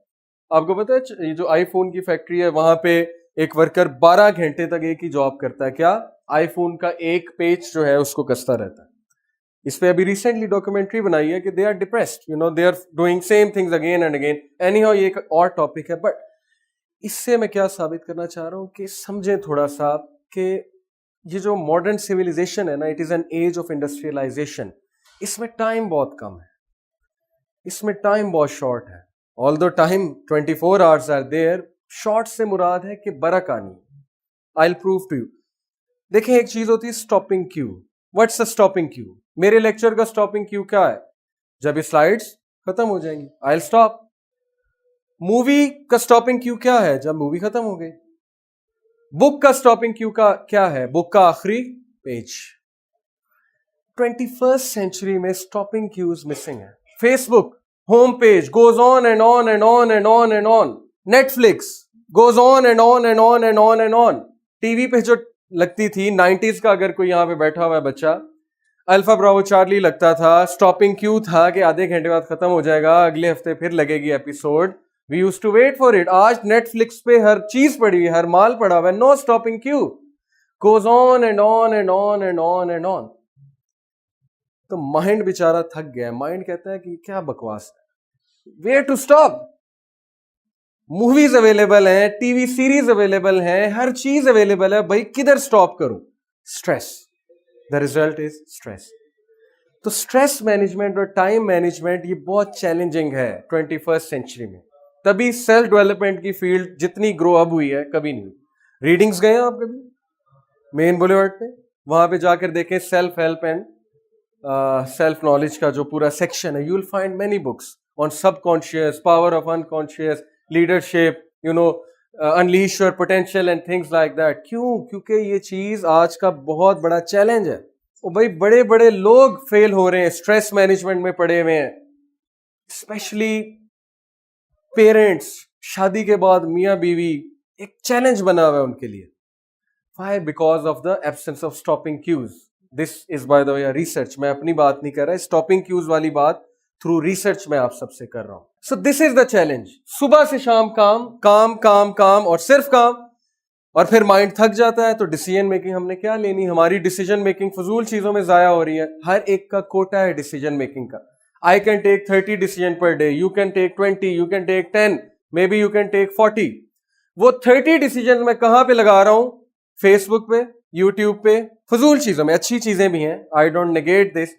آپ کو پتہ ہے یہ جو آئی فون کی فیکٹری ہے وہاں پہ ایک ورکر 12 گھنٹے تک ایک ہی جاب کرتا ہے. کیا؟ آئی فون کا ایک پیج جو ہے اس کو کستا رہتا ہے. اس پہ ابھی ریسنٹلی ڈاکومنٹری بنائی ہے کہ they are depressed, they are doing same things again and again. Anyhow یہ ایک اور ٹاپک ہے. بٹ اس سے میں کیا ثابت کرنا چاہ رہا ہوں کہ سمجھیں تھوڑا سا کہ یہ جو ماڈرن سویلائزیشن ہے نا, it is an age of industrialisation. اس میں ٹائم بہت کم ہے, اس میں ٹائم بہت شارٹ ہے. although time 24 hours are there, short سے مراد ہے کہ برق آنی. I'll prove to you. دیکھیں ایک چیز ہوتی ہے stopping cue. What's a stopping cue? میرے لیکچر کا اسٹاپنگ کیو کیا ہے؟ جب یہ سلائڈس ختم ہو جائیں گی I'll stop. مووی کا اسٹاپنگ کیو کیا ہے؟ جب مووی ختم ہو گئی. بک کا اسٹاپنگ کیو کا کیا ہے؟ بک کا آخری پیج. 21st سینچری میں اسٹاپنگ کیوز مسنگ ہے. Face book home page goes on and on and on and on and on. Netflix goes on and on and on and on and on. T V پہ جو لگتی تھی 90s کا, اگر کوئی یہاں پہ بیٹھا ہوا ہے بچہ, الفا براو چارلی لگتا تھا, اسٹاپنگ کیوں تھا کہ آدھے گھنٹے بعد ختم ہو جائے گا, اگلے ہفتے پھر لگے گی episode. We used to wait for it. آج نیٹ فلکس پہ ہر چیز پڑی ہوئی, ہر مال پڑا ہوا ہے, نو اسٹاپنگ کیوں, goes on and on and on and on and on. تو مائنڈ بیچارہ تھک گیا. مائنڈ کہتا ہے کہ کیا بکواس ہے, where to stop. Movies available ہیں, ٹی وی سیریز اویلیبل ہیں, ہر چیز اویلیبل ہے, بھائی کدھر اسٹاپ کروں؟ Stress. The result is stress. تو اسٹریس مینجمنٹ اور ٹائم مینجمنٹ یہ بہت چیلنجنگ ہے 21st سینچری میں. تبھی سیلف ڈیولپمنٹ کی فیلڈ جتنی گرو اب ہوئی ہے کبھی نہیں. ریڈنگس گئے ہیں آپ کبھی مین بولیورڈ پہ؟ وہاں پہ جا کر دیکھیں self help and self knowledge کا جو پورا سیکشن ہے. You will find many books on sub conscious, power of unconscious, leadership, unleash your potential and things like that. کیوں؟ کیونکہ یہ چیز آج کا بہت بڑا چیلنج ہے. اور بھائی بڑے بڑے لوگ فیل ہو رہے ہیں, اسٹریس مینجمنٹ میں پڑے ہوئے ہیں, اسپیشلی پیرنٹس. شادی کے بعد میاں بیوی ایک چیلنج بنا ہوا ہے ان کے لیے. Why? Because of the absence of stopping cues. This is by the way a research. میں اپنی بات نہیں کر رہا, stopping cues والی بات through research میں آپ سب سے کر رہا ہوں. So this is the challenge. صبح سے شام کام کام کام کام اور صرف کام, اور پھر مائنڈ تھک جاتا ہے. تو ڈیسیژن میکنگ ہم نے کیا لینی؟ ہماری ڈیسیژن میکنگ فضول چیزوں میں ضائع ہو رہی ہے. ہر ایک کا کوٹا ہے ڈیسیژن میکنگ کا. I can take 30 decision per day. You can take 20. You can take 10. Maybe you can take 40. وہ 30 ڈیسیژن میں کہاں پہ لگا رہا ہوں؟ فیس بک پہ, یوٹیوب پہ, فضول چیزوں میں. اچھی چیزیں بھی ہیں, آئی ڈونٹ نیگیٹ دس,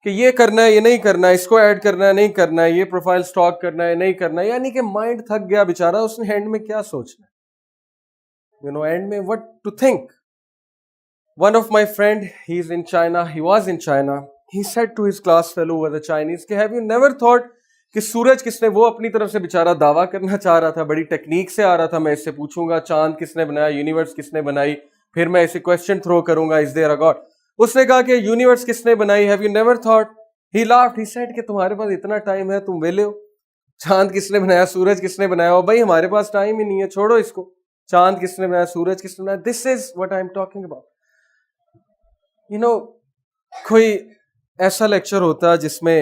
کہ یہ کرنا ہے یہ نہیں کرنا ہے, اس کو ایڈ کرنا ہے نہیں کرنا ہے, یہ پروفائل سٹاک کرنا ہے نہیں کرنا ہے. یعنی کہ مائنڈ تھک گیا بیچارہ, اس نے اینڈ میں کیا سوچنا ہے, اینڈ میں what to think. One of my friend, he was in China, he said to his class fellow who was a Chinese کہ have you never thought کہ سورج کس نے, وہ اپنی طرف سے بیچارہ دعویٰ کرنا چاہ رہا تھا, بڑی ٹیکنیک سے آ رہا تھا, میں اس سے پوچھوں گا چاند کس نے بنایا, یونیورس کس نے بنائی, پھر میں اسے کوشچن تھرو کروں گا, از دیر اے گاڈ. اس نے کہا کہ یونیورس کس نے بنائی, have you never thought. He laughed, he said کہ تمہارے پاس اتنا ٹائم ہے, تم ویلے ہو. چاند کس نے بنایا, سورج کس نے بنایا؟ بھائی ہمارے پاس ٹائم ہی نہیں ہے, چھوڑو اس کو. چاند کس نے بنایا, سورج کس نے بنایا. دس از what I am talking about. کوئی ایسا لیکچر ہوتا جس میں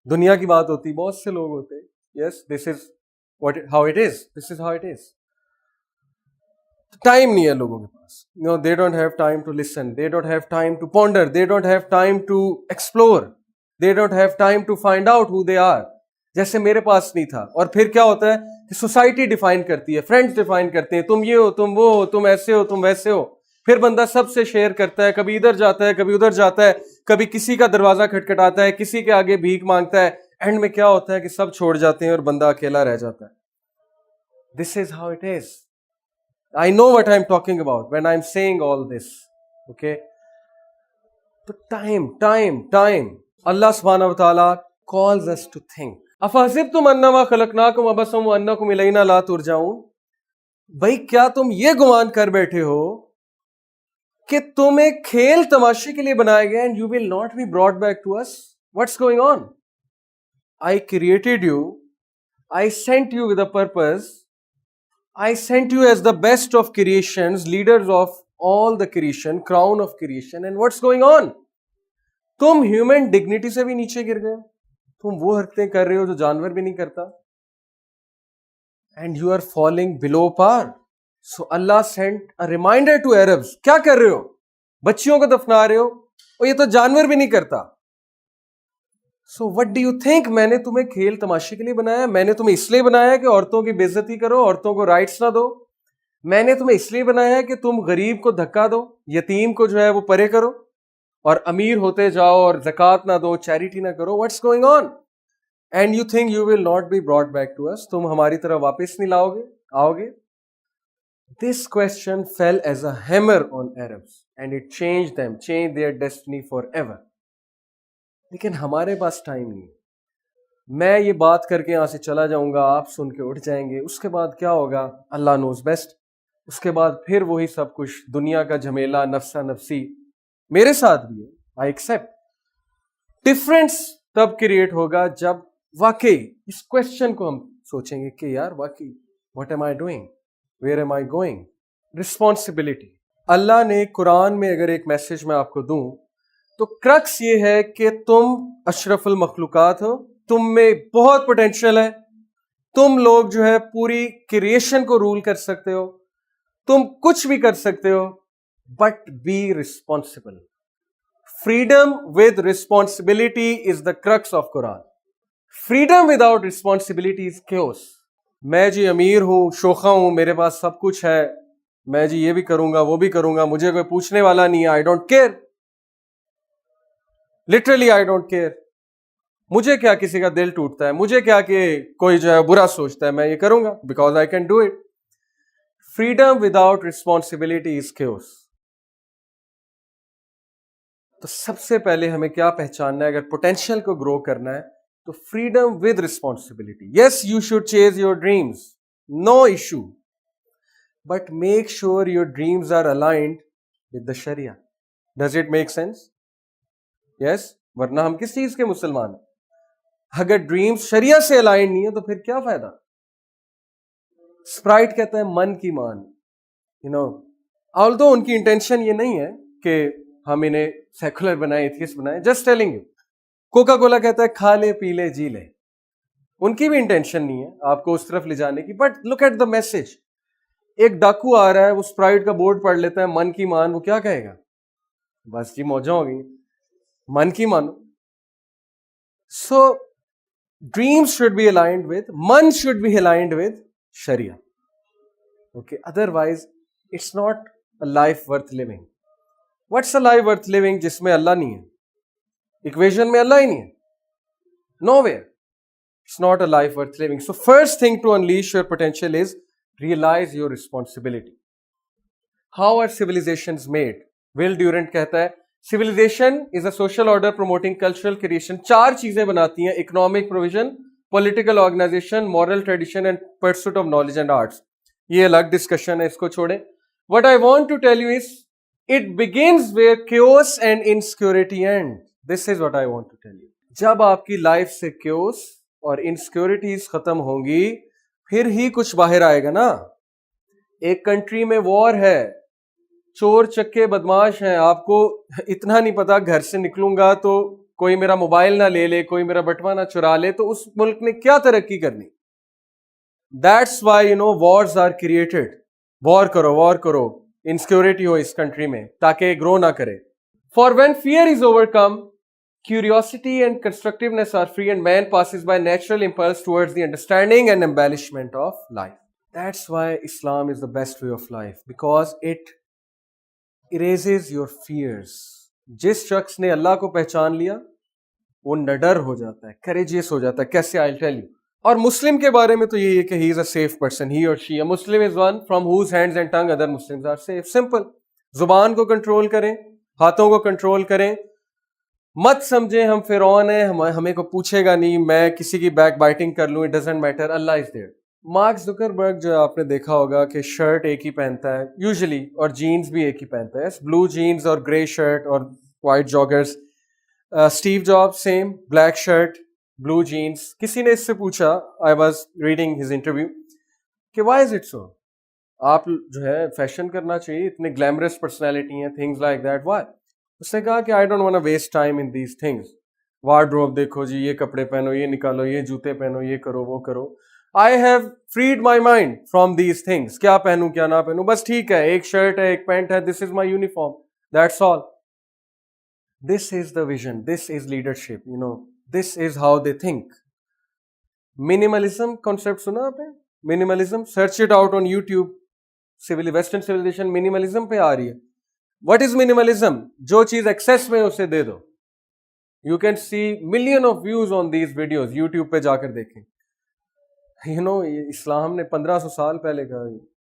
دنیا کی بات ہوتی, بہت سے لوگ ہوتے, یس دس از how it is, this is how it is. Time نہیں ہے لوگوں کے پاس. they don't have time to listen, they don't have time to ponder, they don't have time to explore, they don't have time to find out who they are. جیسے میرے پاس نہیں تھا. اور پھر کیا ہوتا ہے کہ سوسائٹی ڈیفائن کرتی ہے, فرینڈس ڈیفائن کرتے ہیں, تم یہ ہو, تم وہ ہو, تم ایسے ہو, تم ویسے ہو. پھر بندہ سب سے شیئر کرتا ہے, کبھی ادھر جاتا ہے, کبھی ادھر جاتا ہے, کبھی کسی کا دروازہ کھٹکھٹاتا ہے, کسی کے آگے بھیک مانگتا ہے. اینڈ میں کیا ہوتا ہے کہ سب چھوڑ جاتے ہیں اور بندہ اکیلا رہ جاتا ہے. This is how it is. I know what I'm talking about when I'm saying all this. Okay? تو ٹائم. اللہ سبحانہ وتعالی calls us to think. افحسبتم انما خلقناکم عبثا وانکم الینا لا ترجعون. بھائی کیا تم یہ گمان کر بیٹھے ہو کہ تم ایک کھیل تماشے کے لیے بنائے گئے and you will not be brought back to us? What's going on? I created you. I sent you with a purpose. I sent you as the best of creations, leaders of all the creation, crown of creation. And what's going on? تم human dignity سے بھی نیچے گر گئے. تم وہ حرکتیں کر رہے ہو جو جانور بھی نہیں کرتا. And you are falling below par. So Allah sent a reminder to Arabs. کیا کر رہے ہو؟ بچیوں کو دفنا رہے ہو, اور یہ تو جانور بھی نہیں کرتا. So what do you think? میں نے تمہیں کھیل تماشے کے لیے بنایا. میں نے تمہیں اس لیے بنایا کہ عورتوں کی بے عزتی کرو, عورتوں کو رائٹس نہ دو. میں نے تمہیں اس لیے بنایا کہ تم غریب کو دھکا دو, یتیم کو جو ہے وہ پرے کرو, اور امیر ہوتے جاؤ اور زکوٰۃ نہ دو, چیریٹی نہ کرو. What's going on? And you think you will not be brought back to us? تم ہماری طرف واپس نہیں آؤ گے. This question fell as a hammer on Arabs and it changed their destiny forever. لیکن ہمارے پاس ٹائم نہیں. میں یہ بات کر کے یہاں سے چلا جاؤں گا, آپ سن کے اٹھ جائیں گے, اس کے بعد کیا ہوگا اللہ نوز بیسٹ. اس کے بعد پھر وہی سب کچھ دنیا کا جھمیلا, نفسا نفسی. میرے ساتھ بھی ہے, آئی ایکسیپٹ. ڈفرینس تب کریٹ ہوگا جب واقعی اس کوشچن کو ہم سوچیں گے کہ یار واقعی what am I doing, where am I going. Responsibility. اللہ نے قرآن میں اگر ایک میسج میں آپ کو دوں تو کرکس یہ ہے کہ تم اشرف المخلوقات ہو, تم میں بہت پوٹینشیل ہے, تم لوگ جو ہے پوری کریشن کو رول کر سکتے ہو, تم کچھ بھی کر سکتے ہو, but be responsible. Freedom with responsibility is the crux of Quran. Freedom without responsibility is chaos. میں جی امیر ہوں, شوخا ہوں, میرے پاس سب کچھ ہے, میں جی یہ بھی کروں گا وہ بھی کروں گا, مجھے کوئی پوچھنے والا نہیں ہے, I don't care. Literally I don't care. مجھے کیا کسی کا دل ٹوٹتا ہے, مجھے کیا کہ کوئی جو ہے برا سوچتا ہے, میں یہ کروں گا because I can do it. Freedom without responsibility is chaos. تو سب سے پہلے ہمیں کیا پہچاننا ہے اگر پوٹینشیل کو گرو کرنا ہے تو freedom with responsibility. Yes you should chase your dreams, no issue, but make sure your dreams are aligned with the شریعہ. Does it make sense? Yes. ورنہ ہم کس چیز کے مسلمان ہیں؟ اگر ڈریمز شریعہ سے الائنڈ نہیں ہے تو پھر کیا فائدہ؟ اسپرائٹ کہتا ہے من کی مان. آلدو ان کی انٹینشن یہ نہیں ہے کہ ہم انہیں سیکولر بنائیں, ایتھیسٹ بنائیں, just telling you. Coca Cola کہتا ہے کھا لے پی لے جی لے. ان کی بھی انٹینشن نہیں ہے آپ کو اس طرف لے جانے کی, but look at the message. ایک ڈاکو آ رہا ہے, وہ اسپرائٹ کا بورڈ پڑھ لیتا ہے من کی مان, وہ کیا کہے گا؟ بس جی موجیں ہو گئی, من کی مانو. So dreams should be aligned with, من شوڈ بی الائنڈ ود شریعہ. Okay, otherwise it's not a life worth living. What's a life worth living جس میں اللہ نہیں ہے؟ اکویژن میں اللہ ہی نہیں ہے, know where. It's not a life worth living. So first thing to unleash your potential is realize your responsibility. How are civilizations made? Will Durant کہتا ہے civilization is a social order promoting cultural creation. 4 چیزیں بناتی ہیں: economic provision, political organization, moral tradition and pursuit of knowledge and arts. یہ الگ discussion ہے, اس کو چھوڑیں. What I want to tell you is it begins where chaos and insecurity end. This is what I want to tell you. جب آپ کی life سے chaos اور انسیکیورٹیز ختم ہوں گی پھر ہی کچھ باہر آئے گا نا. ایک کنٹری میں وار ہے, چور چکے بدماش ہیں, آپ کو اتنا نہیں پتا, گھر سے نکلوں گا تو کوئی میرا موبائل نہ لے لے, کوئی میرا بٹوا نہ چرا لے, تو اس ملک نے کیا ترقی کرنی. That's why wars are created. War کرو, انسیکیورٹی ہو اس کنٹری میں تاکہ گرو نہ کرے. For when fear is overcome, curiosity and constructiveness are free and man passes by natural impulse towards the understanding and embellishment of life. That's why Islam is the best way of life, because it erases your fears. جس شخص نے اللہ کو پہچان لیا وہ نڈر ہو جاتا ہے, courageous ہو جاتا ہے. کیسے؟ I'll tell you. اور مسلم کے بارے میں تو یہ ہے کہ he is a safe person, he or she. A Muslim is one from whose hands and tongue other Muslims are safe. Simple. زبان کو کنٹرول کریں, ہاتھوں کو کنٹرول کریں. مت سمجھیں ہم فرعون ہیں, ہمیں کو پوچھے گا نہیں, میں کسی کی بیک بائٹنگ کر لوں, it doesn't matter, Allah is there. Mark Zuckerberg جو آپ نے دیکھا ہوگا کہ شرٹ ایک ہی پہنتا ہے یوزلی, اور جینز بھی ایک ہی پہنتا ہے, بلو جینز اور گرے شرٹ اور white joggers. Steve Jobs same, black shirt blue jeans. کسی نے اس سے پوچھا, I was reading his interview, کہ وائی از اٹ سو, آپ جو ہے فیشن کرنا چاہیے, اتنے گلیمرس پرسنالٹی ہیں, تھنگز لائک دیٹ, وائی؟ اس نے کہا کہ I don't want to waste time in these things. Wardrobe دیکھو جی, یہ کپڑے پہنو, یہ نکالو, یہ جوتے پہنو, یہ کرو وہ کرو. I have freed my mind from these things. کیا پہنوں کیا نہ پہنوں, بس ٹھیک ہے, ایک شرٹ ہے ایک پینٹ ہے, this is my uniform, that's all. This is the vision, this is leadership, this is how they think. Minimalism concept سنا آپ نے؟ Minimalism, search it out on YouTube. Western civilisation minimalism پہ آ رہی ہے. What is minimalism? جو چیز access میں اسے دے دو. You can see million of views on these videos. YouTube پہ جا کر دیکھیں. اسلام نے 1500 سال پہلے کہا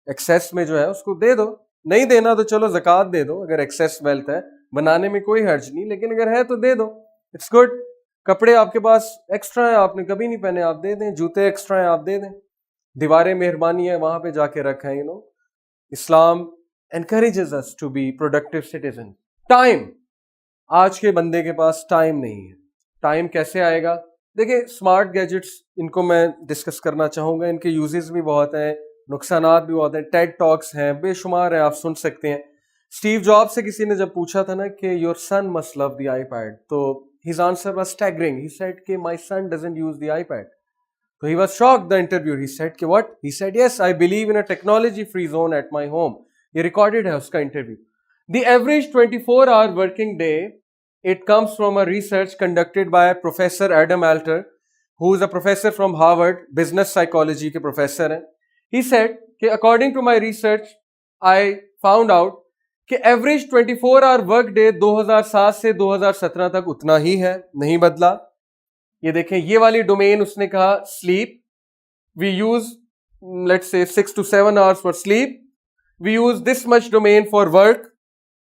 ایکسیس میں جو ہے اس کو دے دو. نہیں دینا تو چلو زکوٰۃ دے دو, اگر ایکسیس ویلتھ ہے, بنانے میں کوئی حرج نہیں, لیکن اگر ہے تو دے دو, اٹس گڈ. کپڑے آپ کے پاس ایکسٹرا ہیں, آپ نے کبھی نہیں پہنے, آپ دے دیں. جوتے ایکسٹرا ہیں, آپ دے دیں. دیواریں مہربانی ہے, وہاں پہ جا کے رکھیں. اسلام encourages us to be productive citizens. Time, آج کے بندے کے پاس ٹائم نہیں ہے. ٹائم کیسے آئے گا؟ دیکھیں اسمارٹ گیجٹس ان کو میں ڈسکس کرنا چاہوں گا, ان کے یوزز بھی بہت ہیں, نقصانات بھی بہت ہیں, ٹیڈ ٹاکس ہیں بے شمار ہیں, آپ سن سکتے ہیں. اسٹیو جاب سے کسی نے جب پوچھا تھا نا کہ your son must love the iPad, تو his answer was staggering. He said کہ my son doesn't use the iPad. So he was shocked, the interviewer. He said کہ what? He said yes, I believe in a technology free zone at my home. یہ recorded ہے اس کا interview. The average 24-hour working day, it comes from a research conducted by Professor Adam Alter, who is a professor from Harvard, business psychology کے professor ہیں. He said کہ according to my research, I found out کہ average 24-hour work day 2007 سے 2017 تک اتنا ہی ہے, نہیں بدلا. یہ دیکھیں یہ والی ڈومین اس نے کہا slip, we use let's say 6 to 7 hours for sleep, we use this much domain for work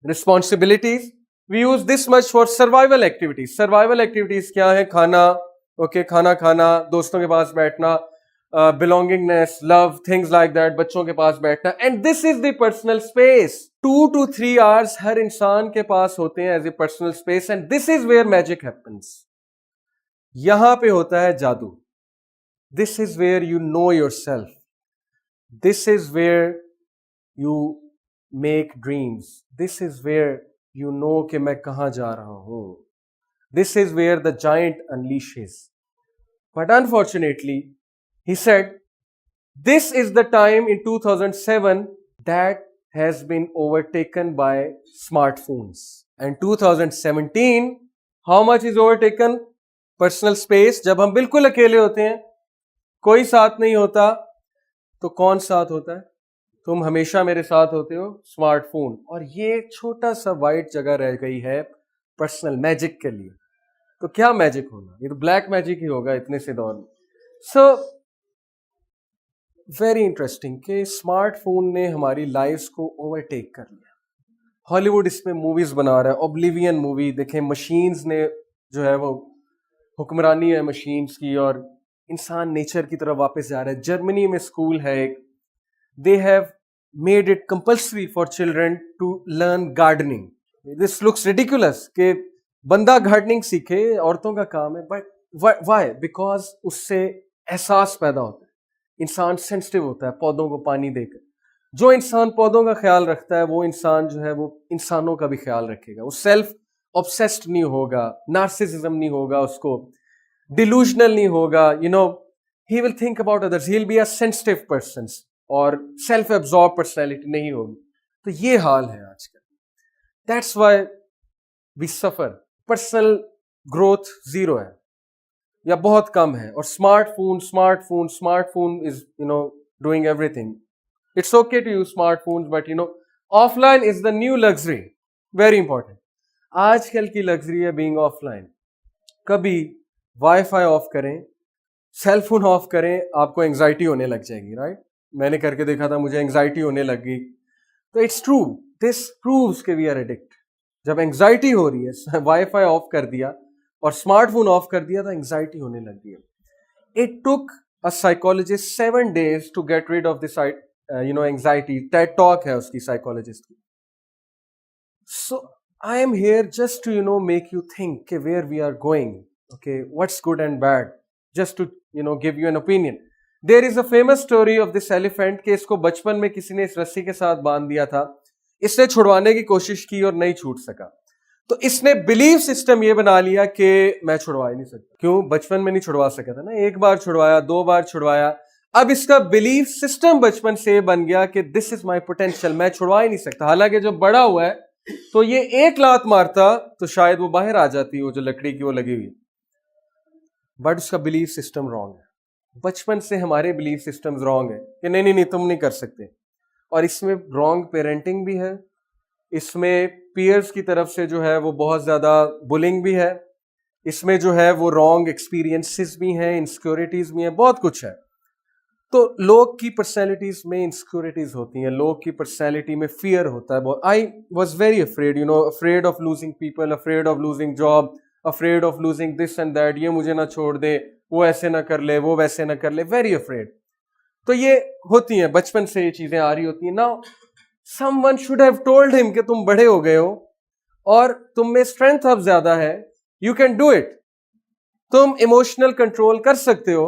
responsibilities, we use this much for survival activities. survival activities کیا ہے؟ کھانا, اوکے کھانا کھانا, دوستوں کے پاس بیٹھنا, belongingness, love, things like that, بچوں کے پاس بیٹھنا. And this is the personal space. 2 to 3 hours ہر انسان کے پاس ہوتے ہیں as a personal space, and this is where magic happens. یہاں پہ ہوتا ہے جادو. This is where you know yourself. This is where you make dreams. This is where you know کہ میں کہاں جا رہا ہوں. This is where the giant unleashes. But unfortunately, he said, this is the time in 2007 that has been overtaken by smartphones. And 2017, how much is overtaken? Personal space. جب ہم بالکل اکیلے ہوتے ہیں, کوئی ساتھ نہیں ہوتا, تو کون ساتھ ہوتا ہے؟ تم ہمیشہ میرے ساتھ ہوتے ہو, اسمارٹ فون. اور یہ چھوٹا سا وائٹ جگہ رہ گئی ہے پرسنل میجک کے لیے. تو کیا میجک ہونا؟ یہ تو بلیک میجک ہی ہوگا اتنے سے دور میں. سو ویری انٹرسٹنگ کہ اسمارٹ فون نے ہماری لائفز کو اوورٹیک کر لیا. ہالی ووڈ اس میں موویز بنا رہا ہے, اوبلیوین مووی دیکھیں, مشینز نے جو ہے وہ حکمرانی ہے مشینز کی, اور انسان نیچر کی طرف واپس جا رہا ہے. جرمنی میں اسکول ہے ایک, they have made it compulsory for children to learn gardening. This looks ridiculous کہ بندہ گارڈننگ سیکھے, عورتوں کا کام ہے, بٹ وائی؟ بیکاز اس سے احساس پیدا ہوتا ہے, انسان سینسٹیو ہوتا ہے پودوں کو پانی دے کر. جو انسان پودوں کا خیال رکھتا ہے وہ انسان جو ہے وہ انسانوں کا بھی خیال رکھے گا. وہ سیلف obsessed نہیں ہوگا, نارسسزم نہیں ہوگا اس کو, ڈیلوژنل نہیں ہوگا, he will think about others, he'll be a sensitive person, اور سیلف absorbed personality نہیں ہوگی. تو یہ حال ہے آج کل. That's why we suffer. Personal growth zero ہے یا بہت کم ہے, اور smart phone is doing everything. It's okay to use smartphones, but offline is the new luxury. Very important. آج کل کی لگژری ہے بینگ آف لائن. کبھی وائی فائی آف کریں, سیل فون آف کریں, آپ کو انگزائٹی ہونے لگ جائے گی, رائٹ؟ میں نے کر کے دیکھا تھا, مجھے انگزائٹی ہونے لگ گئی. تو اٹس ٹرو, دس پرووز کہ وی آر ایڈکٹ. جب انگزائٹی ہو رہی ہے, وائی فائی آف کر دیا اور اسمارٹ فون آف کر دیا تو انگزائٹی ہونے لگ گئی. It took a psychologist 7 days to get rid of this anxiety. TED talk ہے اس کی, سائیکولوجسٹ کی. So I am here just to make you think where we are going, okay, what's good and bad, just to give you an opinion. There is a famous story of this elephant کہ اس کو بچپن میں کسی نے اس رسی کے ساتھ باندھ دیا تھا, اس نے چھڑوانے کی کوشش کی اور نہیں چھوٹ سکا. تو اس نے بلیف سسٹم یہ بنا لیا کہ میں چھڑوا ہی نہیں سکتا. کیوں؟ بچپن میں نہیں چھڑوا سکا تھا نا, ایک بار چھڑوایا, 2 بار چھڑوایا, اب اس کا بلیف سسٹم بچپن سے بن گیا کہ دس از مائی پوٹینشیل, میں چھڑوا ہی نہیں سکتا. حالانکہ جب بڑا ہوا ہے تو یہ ایک لات مارتا تو شاید وہ باہر آ جاتی, وہ جو لکڑی کی وہ لگی ہوئی. بٹ اس کا بلیف سسٹم رانگ ہے. بچپن سے ہمارے بلیف سسٹمز رانگ ہے کہ نہیں تم نہیں کر سکتے. اور اس میں رانگ پیرنٹنگ بھی ہے, اس میں پیئرز کی طرف سے جو ہے وہ بہت زیادہ بلنگ بھی ہے, اس میں جو ہے وہ رانگ ایکسپیرینسز بھی ہیں, انسیکیورٹیز بھی ہیں, بہت کچھ ہے. تو لوگ کی پرسنالٹیز میں انسیکیورٹیز ہوتی ہیں, لوگ کی پرسنالٹی میں فیئر ہوتا ہے. I was very afraid, afraid of losing people, afraid of losing job, afraid of losing this and that, یہ مجھے نہ چھوڑ دے, وہ ایسے نہ کر لے, وہ ویسے نہ کر لے, ویری افریڈ. تو یہ ہوتی ہیں, بچپن سے یہ چیزیں آ رہی ہوتی ہیں. Now someone should have told him کہ تم بڑے ہو گئے ہو اور تم میں اسٹرینتھ اب زیادہ ہے, you can do it. تم ایموشنل کنٹرول کر سکتے ہو,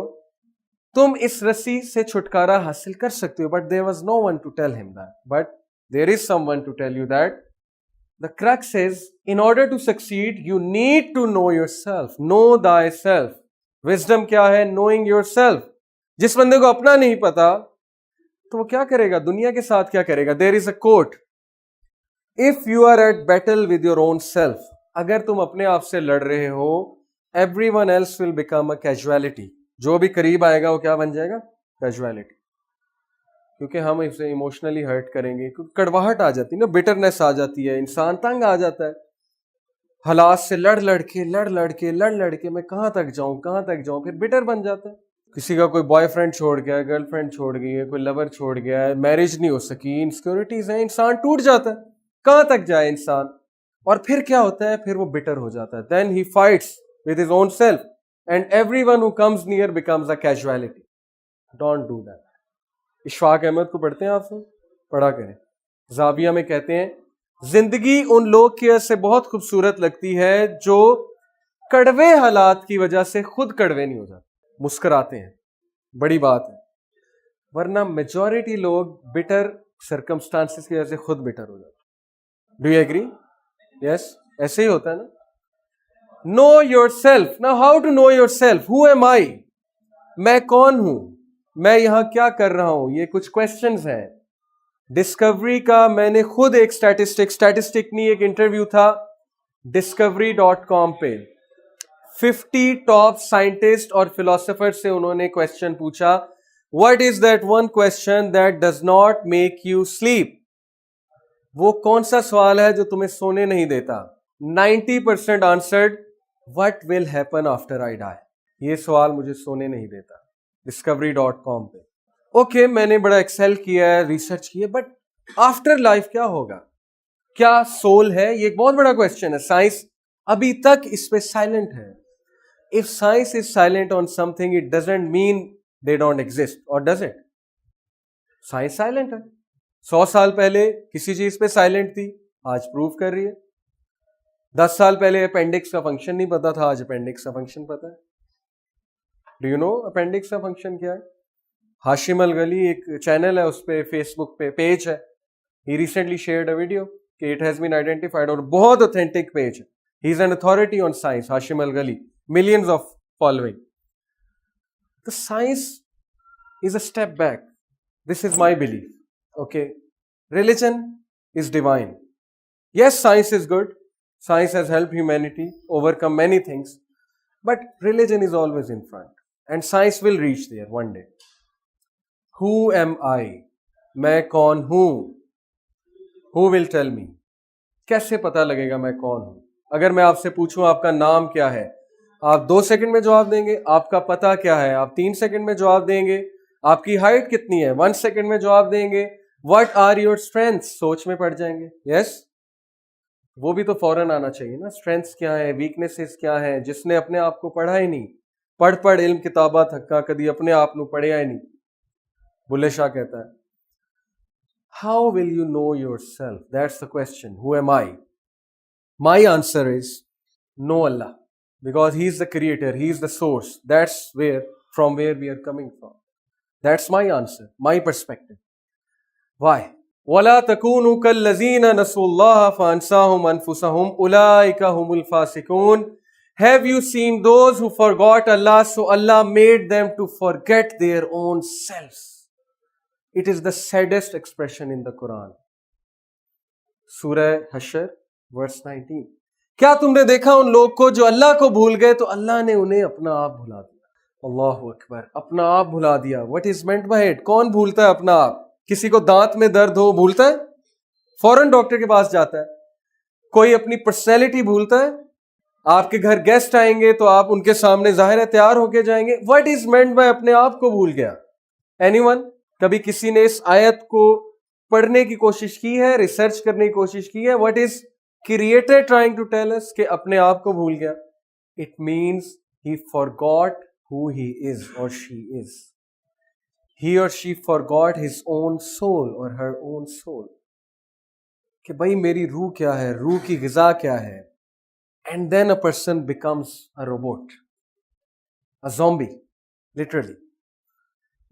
تم اس رسی سے چھٹکارا حاصل کر سکتے ہو, but there was no one to tell him that. But there is someone to tell you that the crux is, in order to succeed, you need to know yourself. Know thyself. Wisdom کیا ہے؟ Knowing yourself. جس بندے کو اپنا نہیں پتا تو وہ کیا کرے گا؟ دنیا کے ساتھ کیا کرے گا؟ There is a quote. If you are at battle with your own self, اگر تم اپنے آپ سے لڑ رہے ہو, everyone else will become a casualty. جو بھی قریب آئے گا وہ کیا بن جائے گا؟ کیجویلٹی. کیونکہ ہم اسے ایموشنلی ہرٹ کریں گے, کیونکہ کڑواہٹ آ جاتی ہے نا, بٹرنس آ جاتی ہے, انسان تنگ آ جاتا ہے حالات سے, لڑ لڑ کے میں کہاں تک جاؤں, پھر بٹر بن جاتا ہے. کسی کا کوئی بوائے فرینڈ چھوڑ گیا ہے, گرل فرینڈ چھوڑ گئی ہے, کوئی لور چھوڑ گیا ہے, میرج نہیں ہو سکی, انسیکیورٹیز ہیں, انسان ٹوٹ جاتا ہے. کہاں تک جائے انسان؟ اور پھر کیا ہوتا ہے؟ پھر وہ بٹر ہو جاتا ہے. Then he fights with his own self and every one who comes near becomes a casualty. Don't do that. Ashfaq Ahmad کو پڑھتے ہیں آپ سے؟ پڑھا کریں. زاویہ میں کہتے ہیں زندگی ان لوگ کی سے بہت خوبصورت لگتی ہے جو کڑوے حالات کی وجہ سے خود کڑوے نہیں ہو جاتے, مسکراتے ہیں. بڑی بات ہے. ورنہ میجورٹی لوگ بٹر سرکمسٹانسز کی وجہ سے خود بٹر ہو جاتے. Do you agree? یس, ایسے ہی ہوتا ہے نا. Know yourself. نا how to know yourself. Who am I? میں کون ہوں؟ میں یہاں کیا کر رہا ہوں؟ یہ کچھ کوشچنز ہیں. ڈسکوری کا میں نے خود ایک اسٹیٹسٹک نہیں, ایک انٹرویو تھا discovery.com پہ. 50 ٹاپ سائنٹسٹ اور فلاسفر سے انہوں نے کوشچن پوچھا, what is that one question that does not make you sleep؟ وہ کون سا سوال ہے جو تمہیں سونے نہیں دیتا؟ 90% answered what will happen after I die. یہ سوال مجھے سونے نہیں دیتا. discovery.com پہ. اوکے, میں نے بڑا ایکسل کیا ہے, ریسرچ کی ہے, بٹ آفٹر لائف کیا ہوگا؟ کیا سول ہے؟ یہ ایک بہت بڑا کوشچن ہے. سائنس ابھی تک اس پہ سائلنٹ ہے. If science is silent on something, it doesn't mean they don't exist, or does it? Science silent ہے. 100 سال پہلے کسی چیز پہ سائلنٹ تھی, آج پروف کر رہی ہے. 10 سال پہلے اپینڈکس کا فنکشن نہیں پتا تھا, آج اپینڈکس کا فنکشن پتا ہے. ڈو یو نو اپینڈکس کا فنکشن کیا ہے؟ ہاشم الغلی ایک چینل ہے, اس پہ فیس بک پہ پیج ہے, he recently shared a video کہ اٹ ہیز بین آئیڈینٹیفائڈ, اور بہت اوتھینٹک پیج ہے. He is an authority on science, Hashem الغلی, millions of following. The science is a step back. This is my belief. Okay. Religion is divine. Yes, science is good. Science has helped humanity overcome many things. But religion is always in front. And science will reach there one day. Who am I? میں کون ہوں؟ Who will tell me? کیسے پتا لگے گا میں کون ہوں؟ اگر میں آپ سے پوچھوں آپ کا نام کیا ہے, آپ 2 سیکنڈ میں جواب دیں گے. آپ کا پتہ کیا ہے؟ آپ 3 سیکنڈ میں جواب دیں گے. آپ کی ہائٹ کتنی ہے؟ 1 سیکنڈ میں جواب دیں گے. What are your strengths? سوچ میں پڑ جائیں گے. یس, وہ بھی تو فوراً آنا چاہیے نا. اسٹرینتھس کیا ہے, ویکنیسز کیا ہیں؟ جس نے اپنے آپ کو پڑھا ہی نہیں, پڑھ علم کتاباں تھکا, کدی اپنے آپ کو پڑھیا ہی نہیں. بلے شاہ کہتا ہے how will you know yourself? That's the question. Who am I? My answer is no Allah, because He is the creator, He is the source. That's from where we are coming from. That's my answer, my perspective. Why? وَلَا تَكُونُوا كَالَّذِينَ نَسُوا اللَّهَ فَأَنسَاهُمْ أَنفُسَهُمْ أُولَٰئِكَ هُمُ الْفَاسِقُونَ. Have you seen those who forgot Allah, so Allah made them to forget their own selves? It is the saddest expression in the Quran. Surah Hashr verse 19. کیا تم نے دیکھا ان لوگ کو جو اللہ کو بھول گئے تو اللہ نے انہیں اپنا آپ بھلا دیا؟ اللہ اکبر, اپنا آپ بھلا دیا. What is meant by it? کون بھولتا ہے اپنا آپ؟ کسی کو دانت میں درد ہو بھولتا ہے؟ فوراً ڈاکٹر کے پاس جاتا ہے. کوئی اپنی پرسنالٹی بھولتا ہے؟ آپ کے گھر گیسٹ آئیں گے تو آپ ان کے سامنے ظاہر ہے تیار ہو کے جائیں گے. What is meant by اپنے آپ کو بھول گیا؟ Anyone? کبھی کسی نے اس آیت کو پڑھنے کی کوشش کی ہے, ریسرچ کرنے کی کوشش کی ہے؟ What is Creator trying to tell us کہ اپنے آپ کو بھول گیا؟ It means he forgot who he is or she is. He or she forgot his own soul or her own soul. کہ بھائی میری روح کیا ہے, روح کی غذا کیا ہے. And then a person becomes a robot. a zombie, literally.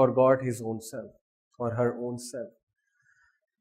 forgot his own self or her own self.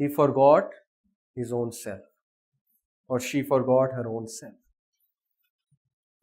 He forgot his own self or she forgot her own self.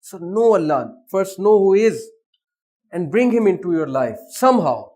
So know Allah, first know who is and bring him into your life somehow,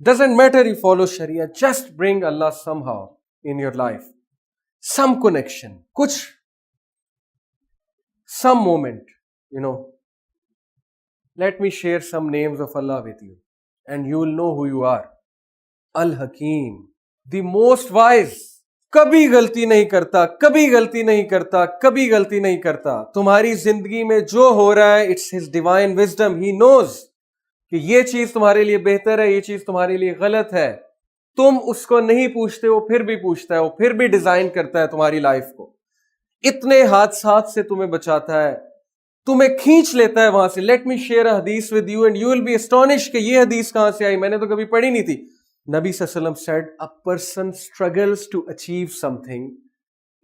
doesn't matter you follow Sharia, just bring Allah somehow in your life. Some connection, kuch, some moment, Let me share some names of Allah with you and you will know who you are. Al-Hakim, the most wise. کبھی غلطی نہیں کرتا, کبھی غلطی نہیں کرتا, کبھی غلطی نہیں کرتا. تمہاری زندگی میں جو ہو رہا ہے اٹس ہز ڈیوائن وزڈم. ہی نوز کہ یہ چیز تمہارے لیے بہتر ہے, یہ چیز تمہارے لیے غلط ہے. تم اس کو نہیں پوچھتے, وہ پھر بھی پوچھتا ہے, وہ پھر بھی ڈیزائن کرتا ہے تمہاری لائف کو. اتنے حادثات سے تمہیں بچاتا ہے, تمہیں کھینچ لیتا ہے وہاں سے. لیٹ می شیئر اے حدیث with you and you will be astonish کہ یہ حدیث کہاں سے آئی, میں نے تو کبھی پڑھی نہیں تھی. Nabi Sallallahu Alaihi Wasallam said, a person struggles to achieve something.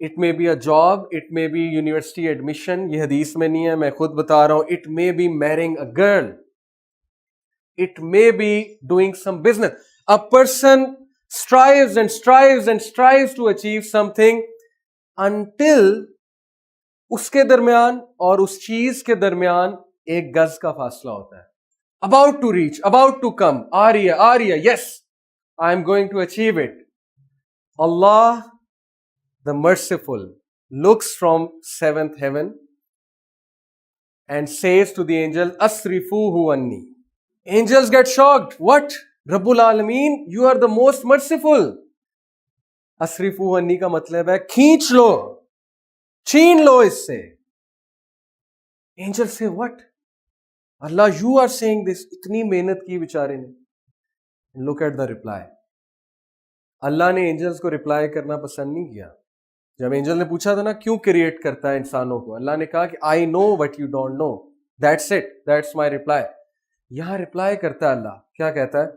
It may be a job, it may be university admission. یہ حدیث میں نہیں ہے, میں خود بتا رہا ہوں. It may be marrying a girl. It may be doing some business. A person strives and strives and strives to achieve something until اس کے درمیان اور اس چیز کے درمیان ایک گز کا فاصلہ ہوتا ہے. About to reach, about to come, آ رہی ہے, yes. I am going to achieve it. Allah, the merciful, looks from seventh heaven and says to the angel, Asrifuhu anni. Angels get shocked. What? Rabbul Alameen, you are the most merciful. Asrifuhu anni ka matlab hai, khinch lo, chhin lo isse. Angels say, what? Allah, you are saying this. Itni mehnat ki bichare ne. Look at the reply. اللہ نے angels کو reply کرنا پسند نہیں کیا. جب Angel نے پوچھا تھا نا کیوں کریٹ کرتا ہے انسانوں کو, اللہ نے کہا کہ I know what you don't know. That's it. That's my reply. یہاں رپلائی کرتا ہے اللہ, کیا کہتا ہے؟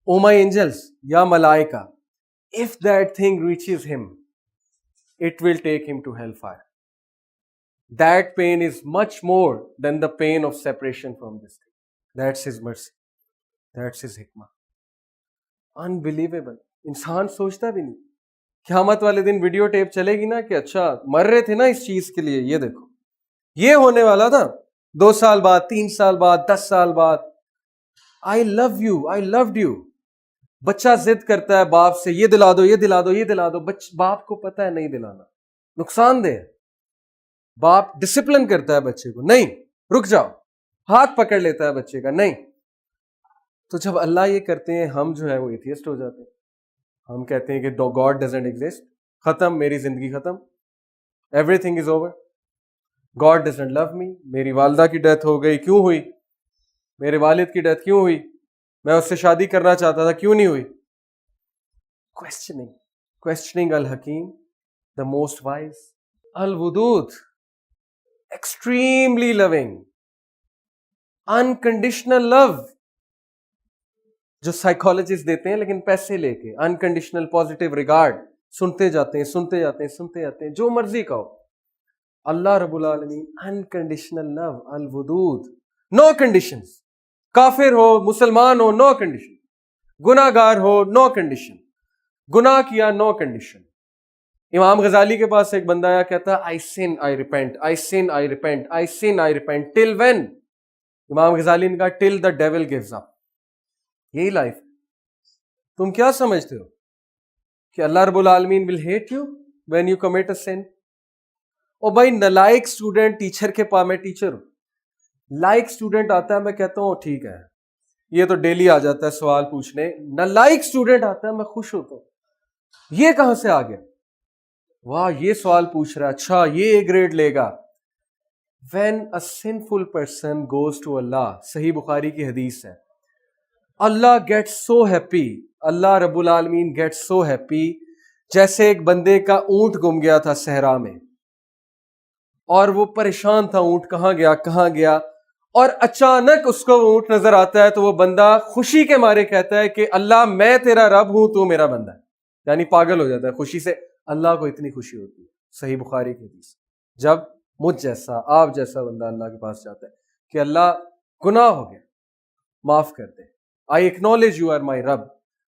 Oh my angels, یا ملائکہ, if that thing reaches him, it will take him to hellfire. That pain is much more than the pain of separation from this thing. That's his mercy. That's his hikmah. Unbelievable. انسان سوچتا بھی نہیں. قیامت والے دن video tape چلے گی نا کہ اچھا مر رہے تھے نا اس چیز کے لیے, یہ دیکھو یہ ہونے والا تھا 2 سال بعد, 3 سال بعد, 10 سال بعد. I love you, I loved you. بچہ ضد کرتا ہے باپ سے, یہ دلا دو, یہ دلا دو, یہ دلا دو. باپ کو پتا ہے نہیں دلانا, نقصان دہ. باپ ڈسپلن کرتا ہے بچے کو, نہیں رک جاؤ, ہاتھ پکڑ لیتا ہے بچے کا, نہیں. تو جب اللہ یہ کرتے ہیں, ہم جو ہے وہ ایتھیسٹ ہو جاتے ہیں. ہم کہتے ہیں کہ گاڈ ڈزنٹ ایگزسٹ, ختم, میری زندگی ختم, everything is over. God doesn't love me, میری والدہ کی ڈیتھ ہو گئی, کیوں ہوئی؟ میرے والد کی ڈیتھ کیوں ہوئی؟ میں اس سے شادی کرنا چاہتا تھا, کیوں نہیں ہوئی؟ کوسچننگ الحکیم, دا موسٹ وائز, الودود, ایکسٹریملی لونگ, انکنڈیشنل لو جو سائیکالوجسٹ دیتے ہیں لیکن پیسے لے کے. انکنڈیشنل پازیٹیو ریگارڈ, سنتے جاتے ہیں, سنتے جاتے ہیں, سنتے جاتے ہیں, جو مرضی کہو. اللہ رب العالمین انکنڈیشنل لو, الودود, نو کنڈیشنز. کافر ہو, مسلمان ہو, نو کنڈیشن. گناہ گار ہو, نو کنڈیشن. گناہ کیا, نو کنڈیشن. امام غزالی کے پاس ایک بندہ آیا, کہتا I sin, I repent, I sin, I repent, I sin, I repent, till when? امام غزالی نے کہا till the devil gives up. یہی لائف. تم کیا سمجھتے ہو کہ اللہ رب العالمین will hate you when you commit a sin? او بھائی نالائق اسٹوڈنٹ ٹیچر کے پاس, میں ٹیچر ہوں, لائق اسٹوڈنٹ آتا ہے, میں کہتا ہوں ٹھیک ہے, یہ تو ڈیلی آ جاتا ہے سوال پوچھنے. نالائق اسٹوڈنٹ آتا ہے, میں خوش ہوتا ہوں, یہ کہاں سے آ گیا, واہ یہ سوال پوچھ رہا ہے, اچھا یہ A گریڈ لے گا. when a sinful person goes to Allah, صحیح بخاری کی حدیث ہے, Allah gets so happy, اللہ رب العالمین gets so happy, جیسے ایک بندے کا اونٹ گم گیا تھا صحرا میں, اور وہ پریشان تھا, اونٹ کہاں گیا, اور اچانک اس کو اونٹ نظر آتا ہے, تو وہ بندہ خوشی کے مارے کہتا ہے کہ اللہ میں تیرا رب ہوں, تو میرا بندہ ہے, یعنی پاگل ہو جاتا ہے خوشی سے. اللہ کو اتنی خوشی ہوتی ہے, صحیح بخاری کی حدیث, جب مجھ جیسا آپ جیسا بندہ اللہ کے پاس جاتا ہے کہ اللہ گناہ ہو گیا, معاف کر دے, I acknowledge you are my رب.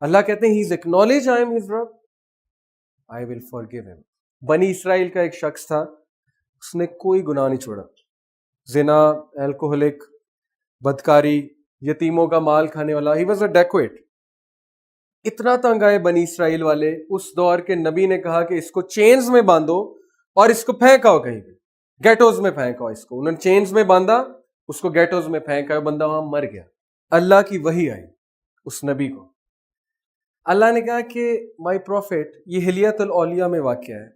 اللہ کہتے ہیں he's acknowledged I am his رب, I will forgive him. بنی اسرائیل کا ایک شخص تھا, اس نے کوئی گناہ نہیں چھوڑا, زنا, الکوہلک, بدکاری, یتیموں کا مال کھانے والا, he was a dacoit. اتنا تنگ آئے بنی اسرائیل والے, اس دور کے نبی نے کہا کہ اس کو چینز میں باندھو اور اس کو پھینکاؤ کہیں پہ, گیٹوز میں پھینکاؤ اس کو. انہوں نے چینز میں باندھا, اس کو گیٹوز میں پھینکا, بندہ وہاں مر گیا. اللہ کی وحی آئی اس نبی کو, اللہ نے کہا کہ مائی پروفٹ, یہ حلیت الاولیاء میں واقعہ ہے,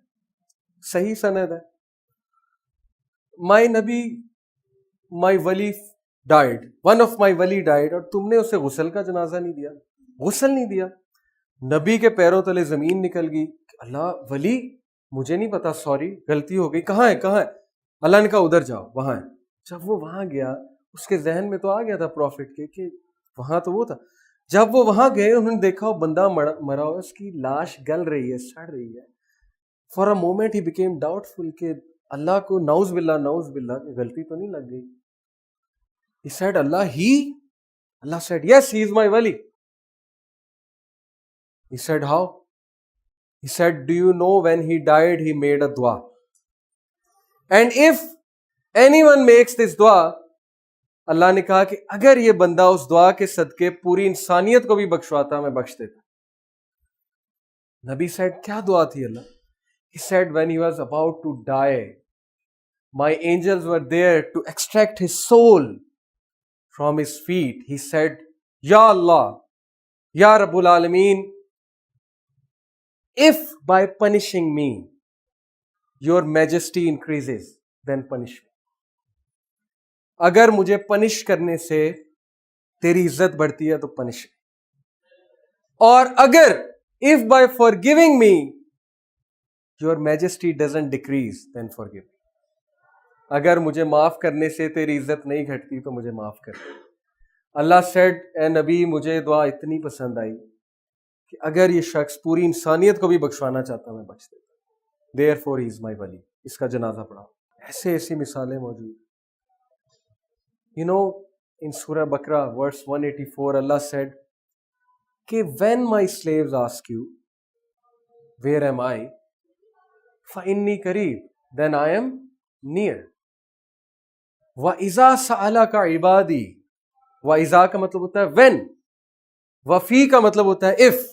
صحیح سند ہے, مائی نبی, مائی ولی ڈائڈ, ون آف مائی ولی ڈائڈ, اور تم نے اسے غسل کا جنازہ نہیں دیا, غسل نہیں دیا. نبی کے پیروں تلے زمین نکل گئی, اللہ ولی مجھے نہیں پتا, سوری غلطی ہو گئی, کہاں ہے. اللہ نے کہا ادھر جاؤ, وہاں ہے. جب وہ وہاں گیا, اس کے ذہن میں تو آ گیا تھا پروفٹ کے کہ وہاں تو وہ تھا. جب وہ وہاں گئے, انہوں نے دیکھا وہ بندہ مرا ہوا, اس کی لاش گل رہی ہے, سڑ رہی ہے. For a moment he became doubtful کہ اللہ کو نعوذ باللہ غلطی تو نہیں لگ گئی. He said Allah said yes, he is my wali. He said how? He said, do you know when he died he made a dua, and if anyone makes this dua, اللہ نے کہا کہ اگر یہ بندہ اس دعا کے صدقے پوری انسانیت کو بھی بخشواتا میں بخش دیتا. نبی said کیا دعا تھی اللہ؟ He said when he was about to die, my angels were there to extract his soul from his feet. He said, Ya Allah, Ya Rabbul Alameen, if by punishing me your majesty increases, then punish me. اگر مجھے punish کرنے سے تیری عزت بڑھتی ہے تو punish me. اور اگر if by forgiving me your majesty doesn't decrease, then forgive me. اگر مجھے معاف کرنے سے تیری عزت نہیں گھٹتی تو مجھے معاف کر. اللہ said, اے نبی مجھے دعا اتنی پسند آئی کہ اگر یہ شخص پوری انسانیت کو بھی بخشوانا چاہتا میں بخش دیتا. Therefore he is my wali. اس کا جنازہ پڑھاؤ. ایسی مثالیں موجود. You know, in Surah Baqarah, verse 184, Allah said, کہ when my slaves ask you, where am I? فَإِنِّي قَرِيب, then I am near. وَإِذَا سَأَلَكَ عِبَادِي, وَإِذَا کا مطلب ہوتا ہے when, وَفِي کا مطلب ہوتا ہے if.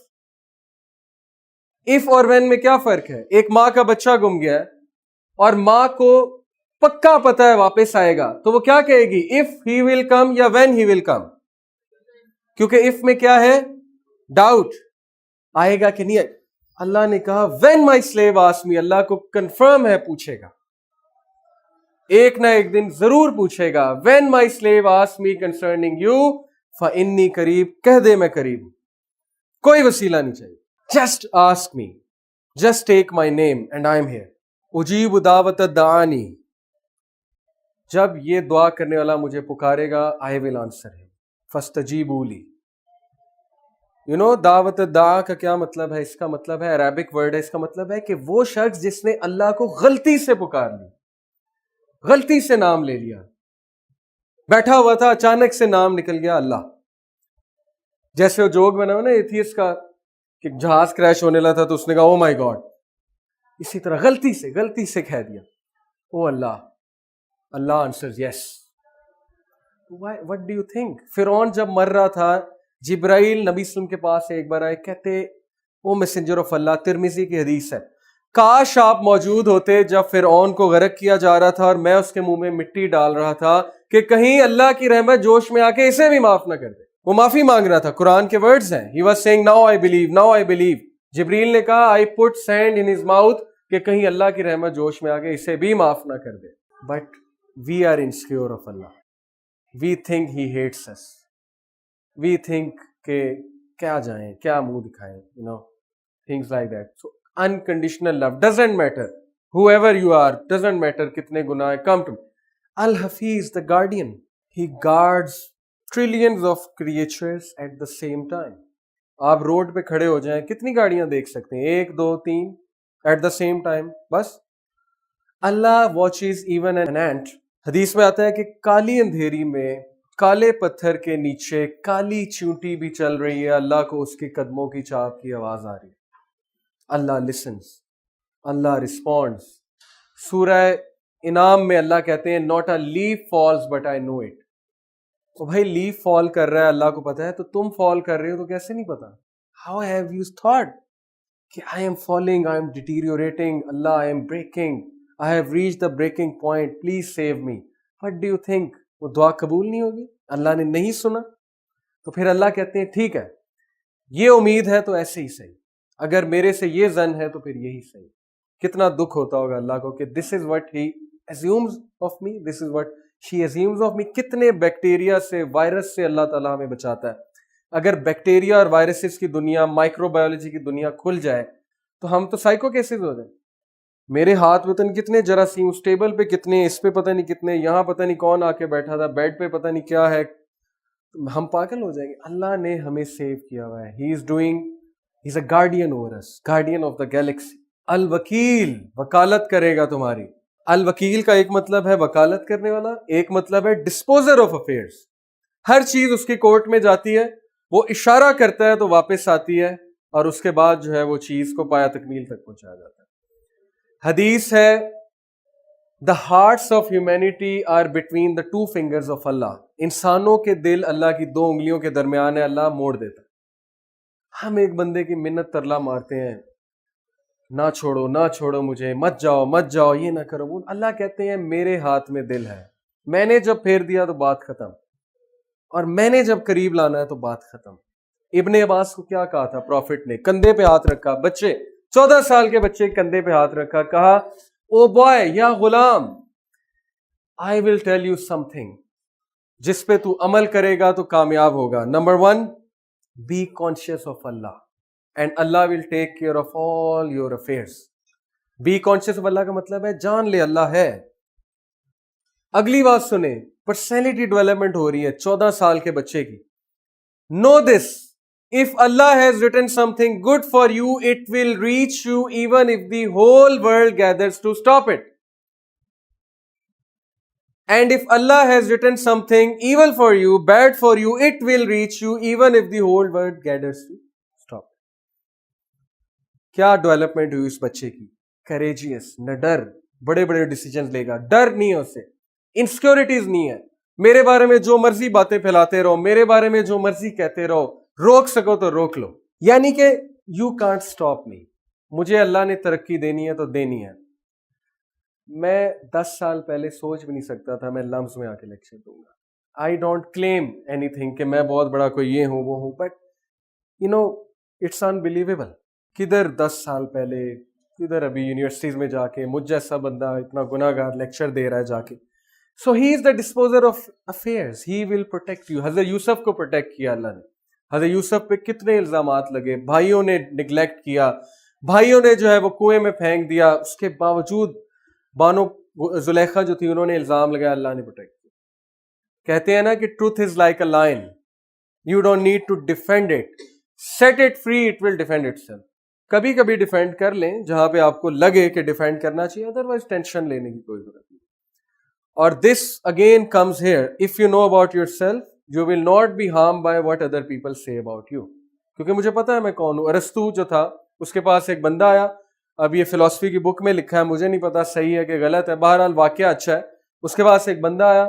if اور when میں کیا فرق ہے؟ ایک ماں کا بچہ گم گیا ہے اور ماں کو پکا پتا ہے واپس آئے گا, تو وہ کیا کہے گی؟ if he will come یا when he will come. کیونکہ if میں کیا ہے؟ ڈاؤٹ, آئے گا کہ نہیں آئے. اللہ نے کہا when my slave asks me, اللہ کو کنفرم ہے پوچھے گا, ایک نہ ایک دن ضرور پوچھے گا. when my slave asks me concerning you, فَإِنِّي قریب, کہہ دے میں قریب ہوں, کوئی وسیلہ نہیں چاہیے. just ask me, just take my name and I am here. اجیب دعوت الدعانی, جب یہ دعا کرنے والا مجھے پکارے گا I will answer him. فَاسْتَجِيبُوا لِي. You know, دعوت الدعا کا کیا مطلب ہے؟ اس کا مطلب ہے, عربک ورڈ ہے, اس کا مطلب ہے کہ وہ شخص جس نے اللہ کو غلطی سے پکار لی, غلطی سے نام لے لیا, بیٹھا ہوا تھا اچانک سے نام نکل گیا اللہ. جیسے وہ جوک بنا ہوا نا ایتھیسٹ کا کہ جہاز کریش ہونے لگا تھا تو اس نے کہا او مائی گاڈ, اسی طرح غلطی سے کہہ دیا او اللہ. اللہ answers yes. What do you think? فرعون جب مر رہا تھا, جبرائیل نبی صلی اللہ علیہ وسلم کے پاس ایک بار آئے, کہتے او میسنجر آف اللہ, ترمذی کی حدیث ہے, کاش آپ موجود ہوتے جب فرعون کو غرق کیا جا رہا تھا اور میں اس کے منہ میں مٹی ڈال رہا تھا کہ کہیں اللہ کی رحمت جوش میں آ کے اسے بھی معاف نہ کر دے. وہ معافی مانگ رہا تھا, قرآن کے ورڈز ہیں. He was saying now I believe. جبریل نے کہا I put sand in his mouth کہ کہیں اللہ کی رحمت جوش میں آ کے اسے بھی معاف نہ کر دے. But we are insecure of Allah. We think He hates us. We think کہ کیا جائیں, کیا منہ دکھائیں, things like that. So unconditional love doesn't matter whoever you are, doesn't matter کتنے گناہ come to me. Al-Hafiz, the guardian, he guards trillions of creatures at the same time. آپ road پہ کھڑے ہو جائیں, کتنی گاڑیاں دیکھ سکتے ہیں, 1 2 3 at the same time, بس. Allah watches even an ant. حدیث میں آتا ہے کہ کالی اندھیری میں کالے پتھر کے نیچے کالی چونٹی بھی چل رہی ہے, اللہ کو اس کے قدموں کی چاپ کی آواز آ رہی ہے. اللہ listens, اللہ responds. سورہ انعام میں اللہ کہتے ہیں not a leaf falls but I know it. تو بھائی لیف فال کر رہا ہے, اللہ کو پتا ہے, تو تم فال کر رہے ہو تو کیسے نہیں پتا؟ How have you thought کہ I am falling, I am deteriorating, Allah I am breaking, I have reached the breaking point, please save me. What do you think? وہ دعا قبول نہیں ہوگی؟ اللہ نے نہیں سنا؟ تو پھر اللہ کہتے ہیں ٹھیک ہے, یہ امید ہے تو ایسے ہی صحیح, اگر میرے سے یہ ظن ہے تو پھر یہی صحیح. کتنا دکھ ہوتا ہوگا اللہ کو کہ this is what he assumes of me, this is what she assumes of me. کتنے بیکٹیریا سے, وائرس سے اللہ تعالیٰ ہمیں بچاتا ہے. اگر بیکٹیریا اور وائرسز کی دنیا, مائکرو بایولوجی کی دنیا کھل جائے تو ہم تو سائیکو کیسز ہو جائیں. میرے ہاتھ میں کتنے جراثیم, اس ٹیبل پہ کتنے, اس پہ پتہ نہیں کتنے, یہاں پتہ نہیں کون آ کے بیٹھا تھا, بیڈ پہ پتہ نہیں کیا ہے, ہم پاگل ہو جائیں گے. اللہ نے ہمیں سیو کیا ہوا ہے. He is a guardian over us, guardian of the galaxy. الوکیل, وکالت کرے گا تمہاری. الوکیل کا ایک مطلب ہے وکالت کرنے والا, ایک مطلب ہے ڈسپوزر آف افیئرس. ہر چیز اس کی کورٹ میں جاتی ہے, وہ اشارہ کرتا ہے تو واپس آتی ہے, اور اس کے بعد جو ہے وہ چیز کو پایا تکمیل تک پہنچایا جاتا ہے. حدیث ہے the hearts of humanity are between the two fingers of Allah. انسانوں کے دل اللہ کی 2 انگلیوں کے درمیان ہے, اللہ موڑ دیتا ہے. ہم ایک بندے کی منت ترلا مارتے ہیں, نہ چھوڑو نہ چھوڑو مجھے, مت جاؤ مت جاؤ, یہ نہ کرو وہ. اللہ کہتے ہیں میرے ہاتھ میں دل ہے, میں نے جب پھیر دیا تو بات ختم, اور میں نے جب قریب لانا ہے تو بات ختم. ابن عباس کو کیا کہا تھا پروفٹ نے؟ کندھے پہ ہاتھ رکھا, بچے 14 سال کے بچے کندھے پہ ہاتھ رکھا, کہا او بوائے یا Ghulam, I will tell you something, جس پہ تو عمل کرے گا تو کامیاب ہوگا. Number 1, be conscious of Allah and Allah will take care of all your affairs. Be conscious of Allah کا مطلب ہے جان لے اللہ ہے. اگلی بات سنیں, پرسنالٹی ڈیولپمنٹ ہو رہی ہے 14 سال کے بچے کی. Know this, if Allah has written something good for you, it will reach you even if the whole world gathers to stop it. And if Allah has written something evil for you, bad for you, it will reach you even if the whole world gathers to stop it. کیا development ہوئی اس بچے کی؟ کریجیس, نہ ڈر, بڑے بڑے decisions لے گا, ڈر نہیں ہے اسے, انسیکیورٹیز نہیں ہے. میرے بارے میں جو مرضی باتیں پھیلاتے رہو, میرے بارے میں جو مرضی کہتے رہو, روک سکو تو روک لو. یعنی کہ یو کانٹ اسٹاپ می, مجھے اللہ نے ترقی دینی ہے تو دینی ہے. میں 10 سال پہلے سوچ بھی نہیں سکتا تھا میں لمز میں آ کے لیکچر دوں گا. I don't claim anything کہ میں بہت بڑا کوئی یہ ہوں وہ ہوں, but you know it's unbelievable. کدھر 10 سال پہلے, کدھر ابھی یونیورسٹیز میں جا کے مجھ جیسا بندہ اتنا گناہ گار لیکچر دے رہا ہے جا کے. So he is the disposer of affairs, he will protect you. حضرت یوسف کو پروٹیکٹ کیا اللہ نے. حضرت یوسف پہ کتنے الزامات لگے, بھائیوں نے نگلیکٹ کیا, بھائیوں نے جو ہے وہ کنویں میں پھینک دیا, اس کے باوجود بانو زلیخا جو تھی انہوں نے الزام لگایا, اللہ نے پروٹیکٹ کیا. کہتے ہیں نا کہ truth is like a line, you don't need to defend it, set it free, it will defend itself. کبھی کبھی ڈیفینڈ کر لیں جہاں پہ آپ کو لگے کہ ڈیفینڈ کرنا چاہیے, ادروائز ٹینشن لینے کی کوئی ضرورت نہیں. اور this again comes here, if you know about yourself you will not be harm by what other people say about you. کیونکہ مجھے پتا ہے میں کون ہوں. ارسطو جو تھا اس کے پاس ایک بندہ آیا, اب یہ فلسفی کی بک میں لکھا ہے, مجھے نہیں پتا صحیح ہے کہ غلط ہے, بہرحال واقعہ اچھا ہے. اس کے پاس ایک بندہ آیا,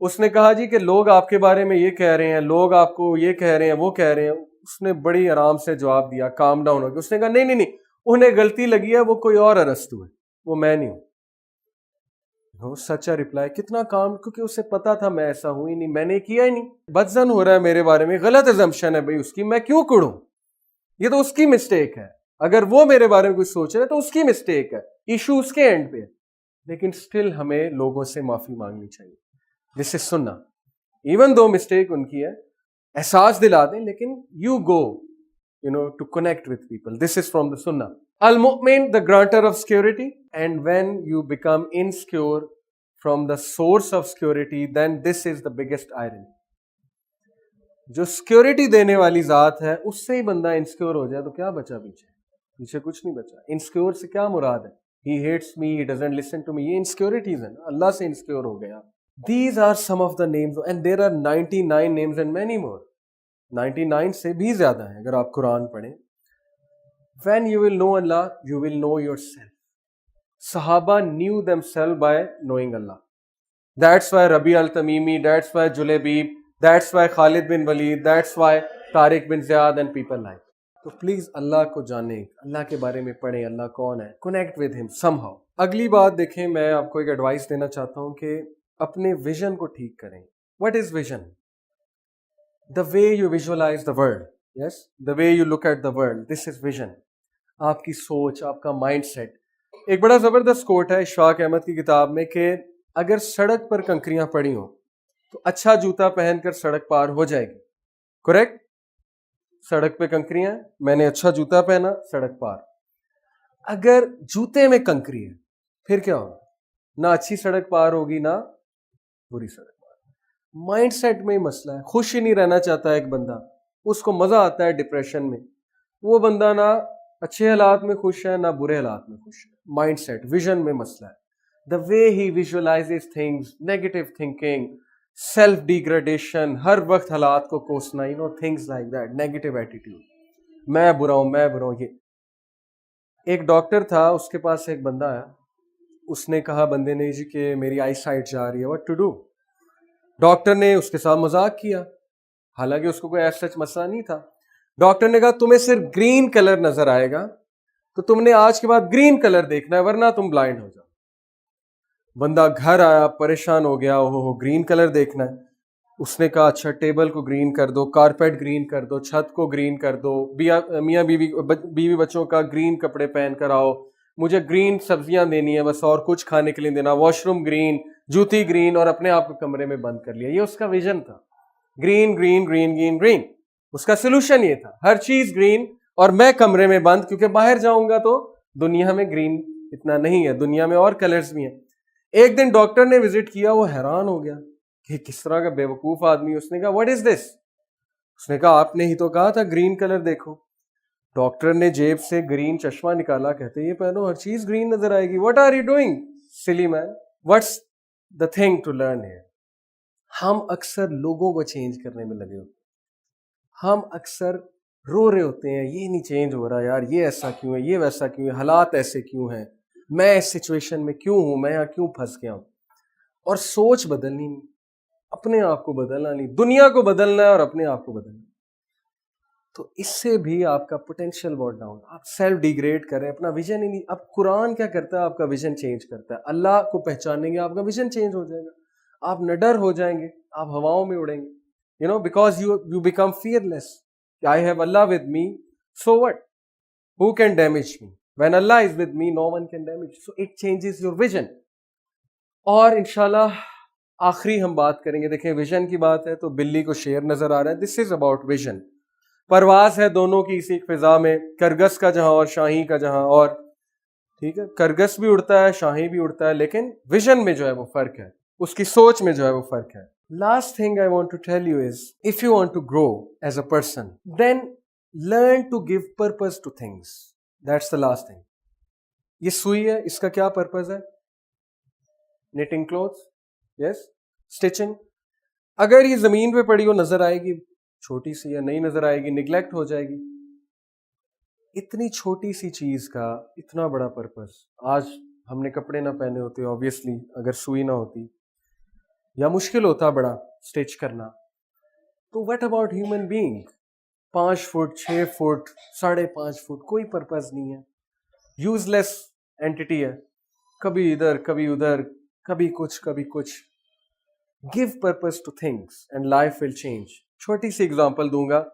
اس نے کہا جی کہ لوگ آپ کے بارے میں یہ کہہ رہے ہیں, لوگ آپ کو یہ کہہ رہے ہیں, وہ کہہ رہے ہیں. اس نے بڑی آرام سے جواب دیا, کام ڈاؤن ہو گیا. اس نے کہا نہیں, انہیں غلطی لگی ہے, وہ کوئی اور ارسطو ہے, وہ میں نہیں ہوں. وہ سچا رپلائی, کتنا کام, کیونکہ اسے پتا تھا میں ایسا ہوں ہی نہیں, میں نے کیا ہی نہیں. بدظن ہو رہا ہے میرے بارے میں, غلط ازمپشن ہے بھائی اس کی, میں کیوں کڑوں, یہ تو اس کی مسٹیک ہے. اگر وہ میرے بارے میں کچھ سوچ رہے تو اس کی مسٹیک ہے, ایشو اس کے اینڈ پہ. لیکن اسٹل ہمیں لوگوں سے معافی مانگنی چاہیے. دس از سننا. ایون دو مسٹیک ان کی ہے, احساس دلا دیں, لیکن you go to connect with people. This is from the Sunnah. Al-Mu'min, the granter of security, and when you become insecure from the source of security, then this is the biggest irony. جو security دینے والی ذات ہے اس سے ہی بندہ insecure ہو جائے تو کیا بچا پیچھے؟ پیچھے کچھ نہیں بچا. انسیکیور سے کیا مراد ہے؟ He hates me, he doesn't listen to me. یہ انسیکیورٹیز ہیں, اللہ سے انسیکیور ہو گیا. These are some of the names, and there are 99 names and many more. 99 سے بھی زیادہ ہیں اگر آپ قرآن پڑھیں. When you will know Allah, you will know yourself. صحابہ knew themselves by knowing Allah. That's why Rabi al-Tamimi, that's why Juleybib, that's why Khalid bin Walid, that's why Tariq bin Ziyad and people like. تو please اللہ کو جانیں, اللہ کے بارے میں پڑھیں, اللہ کون ہے, کنیکٹ ود ہم سم ہاؤ. اگلی بات دیکھیں, میں آپ کو ایک ایڈوائس دینا چاہتا ہوں کہ اپنے ویژن کو ٹھیک کریں. What is vision? The way you visualize the world. Yes, the way you look at the world, this is vision. آپ کی سوچ, آپ کا مائنڈ سیٹ. ایک بڑا زبردست کوٹ ہے اشفاق احمد کی کتاب میں کہ اگر سڑک پر کنکریاں پڑی ہوں تو اچھا جوتا پہن کر سڑک پار ہو جائے گی. کریکٹ؟ سڑک پہ کنکریاں, میں نے اچھا جوتا پہنا, سڑک پار. اگر جوتے میں کنکری ہے پھر کیا ہوگا؟ نہ اچھی سڑک پار ہوگی نہ بری سڑک پار. مائنڈ سیٹ میں ہی مسئلہ ہے. خوش ہی نہیں رہنا چاہتا ایک بندہ, اس کو مزہ آتا ہے ڈپریشن میں. وہ بندہ نہ اچھے حالات میں خوش ہے نہ برے حالات میں خوش ہے. مائنڈ سیٹ, ویژن میں مسئلہ ہے. The way he visualises things, negative thinking, self degradation, ہر وقت حالات کو کوسنا, things like that, negative attitude, میں برا ہوں میں برا ہوں. یہ ایک ڈاکٹر تھا, اس کے پاس ایک بندہ آیا, اس نے کہا بندے نے جی کہ میری آئی سائٹ جا رہی ہے, واٹ ٹو ڈو. ڈاکٹر نے اس کے ساتھ مذاق کیا, حالانکہ اس کو کوئی ایسا سچ مسئلہ نہیں تھا. ڈاکٹر نے کہا تمہیں صرف گرین کلر نظر آئے گا تو تم نے آج کے بعد گرین کلر دیکھنا ہے ورنہ تم بلائنڈ ہو جاؤ. بندہ گھر آیا, پریشان ہو گیا, گرین کلر دیکھنا ہے. اس نے کہا اچھا ٹیبل کو گرین کر دو, کارپیٹ گرین کر دو, چھت کو گرین کر دو, میاں بیوی بچوں کا گرین کپڑے پہن کر آؤ, مجھے گرین سبزیاں دینی ہے بس اور کچھ کھانے کے لیے دینا, واش روم گرین, جوتی گرین, اور اپنے آپ کو کمرے میں بند کر لیا. یہ اس کا ویژن تھا, green green green green green. اس کا سلوشن یہ تھا ہر چیز گرین اور میں کمرے میں بند, کیونکہ باہر جاؤں گا تو دنیا میں گرین اتنا نہیں ہے, دنیا میں اور کلرز بھی ہیں. ایک دن ڈاکٹر نے وزٹ کیا, وہ حیران ہو گیا کہ کس طرح کا بیوقوف آدمی. اس نے کہا واٹ از دس؟ اس نے کہا آپ نے ہی تو کہا تھا گرین کلر دیکھو. ڈاکٹر نے جیب سے گرین چشمہ نکالا, کہتے یہ پہنو ہر چیز گرین نظر آئے گی. What are you doing silly man? What's the thing to learn here? ہم اکثر لوگوں کو چینج کرنے میں لگے ہوتے ہیں. ہم اکثر رو رہے ہوتے ہیں یہ نہیں چینج ہو رہا یار, یہ ایسا کیوں ہے, یہ ویسا کیوں ہے, حالات ایسے کیوں ہیں, میں اس سچویشن میں کیوں ہوں, میں یہاں کیوں پھنس گیا ہوں. اور سوچ بدلنی نہیں, اپنے آپ کو بدلنا نہیں, دنیا کو بدلنا ہے اور اپنے آپ کو بدلنا. تو اس سے بھی آپ کا پوٹینشیل بہت ڈاؤن, آپ سیلف ڈیگریڈ کریں, اپنا ویژن ہی نہیں. اب قرآن کیا کرتا ہے, آپ کا ویژن چینج کرتا ہے. اللہ کو پہچانیں گے آپ کا ویژن چینج ہو جائے گا, آپ نڈر ہو جائیں گے, آپ ہواؤں میں اڑیں گے. Because you become fearless. I have Allah with me, so what? Who can damage me? When Allah is with me, no one can damage. So it changes your vision. اور انشاءاللہ آخری ہم بات کریں گے. دیکھیں ویژن کی بات ہے تو بلی کو شیر نظر آ رہا ہے. This is about vision. پرواز ہے دونوں کی اسی فضا میں, کرگس کا جہاں اور شاہی کا جہاں. اور ٹھیک ہے, کرگس بھی اڑتا ہے, شاہی بھی اڑتا ہے, لیکن ویژن میں جو ہے وہ فرق ہے, اس کی سوچ میں جو ہے وہ فرق ہے. Last thing I want to tell you is, if you want to grow as a person, then learn to give purpose to things. That's the last thing. یہ سوئی ہے, اس کا کیا پرپز ہے؟ knitting clothes, yes, stitching. اگر یہ زمین پہ پڑی ہو نظر آئے گی چھوٹی سی, یا نہیں نظر آئے گی نیگلیکٹ ہو جائے گی. اتنی چھوٹی سی چیز کا اتنا بڑا پرپز. آج ہم نے کپڑے نہ پہنے ہوتے obviously اگر سوئی نہ ہوتی, یا مشکل ہوتا بڑا اسٹچ کرنا. تو what about human being? 5 foot 6 foot 5.5 foot, کوئی پرپز نہیں ہے, یوز لیس اینٹی ہے, کبھی ادھر کبھی ادھر, کبھی کچھ کبھی کچھ. Give purpose to things and life will change. چھوٹی سی اگزامپل دوں گا,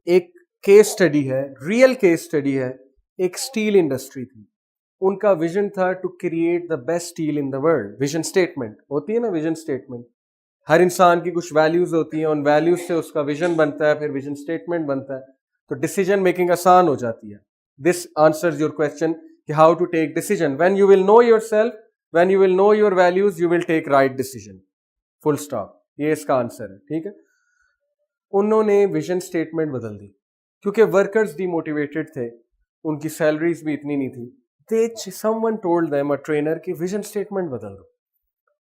ایک کیس اسٹڈی ہے, ریئل کیس اسٹڈی ہے. ایک اسٹیل انڈسٹری تھی, ان کا ویژن تھا to create the best steel in the world. Vision statement ہوتی ہے نا, ویژن اسٹیٹمنٹ, ہر انسان کی کچھ ویلیوز ہوتی ہیں, ان ویلیوز سے اس کا ویژن بنتا ہے, پھر ویژن اسٹیٹمنٹ بنتا ہے, تو ڈیسیجن میکنگ آسان ہو جاتی ہے. دس آنسرز یور کویسچن کہ how to take decision. When you will know yourself, when you will know your values, you will take right decision. Full stop. یہ اس کا آنسر ہے. ٹھیک ہے. انہوں نے ویژن اسٹیٹمنٹ بدل دی کیونکہ ورکرز ڈی موٹیویٹڈ تھے, ان کی سیلریز بھی اتنی نہیں تھی. someone told them, a trainer, کہ ویژن اسٹیٹمنٹ بدل دو.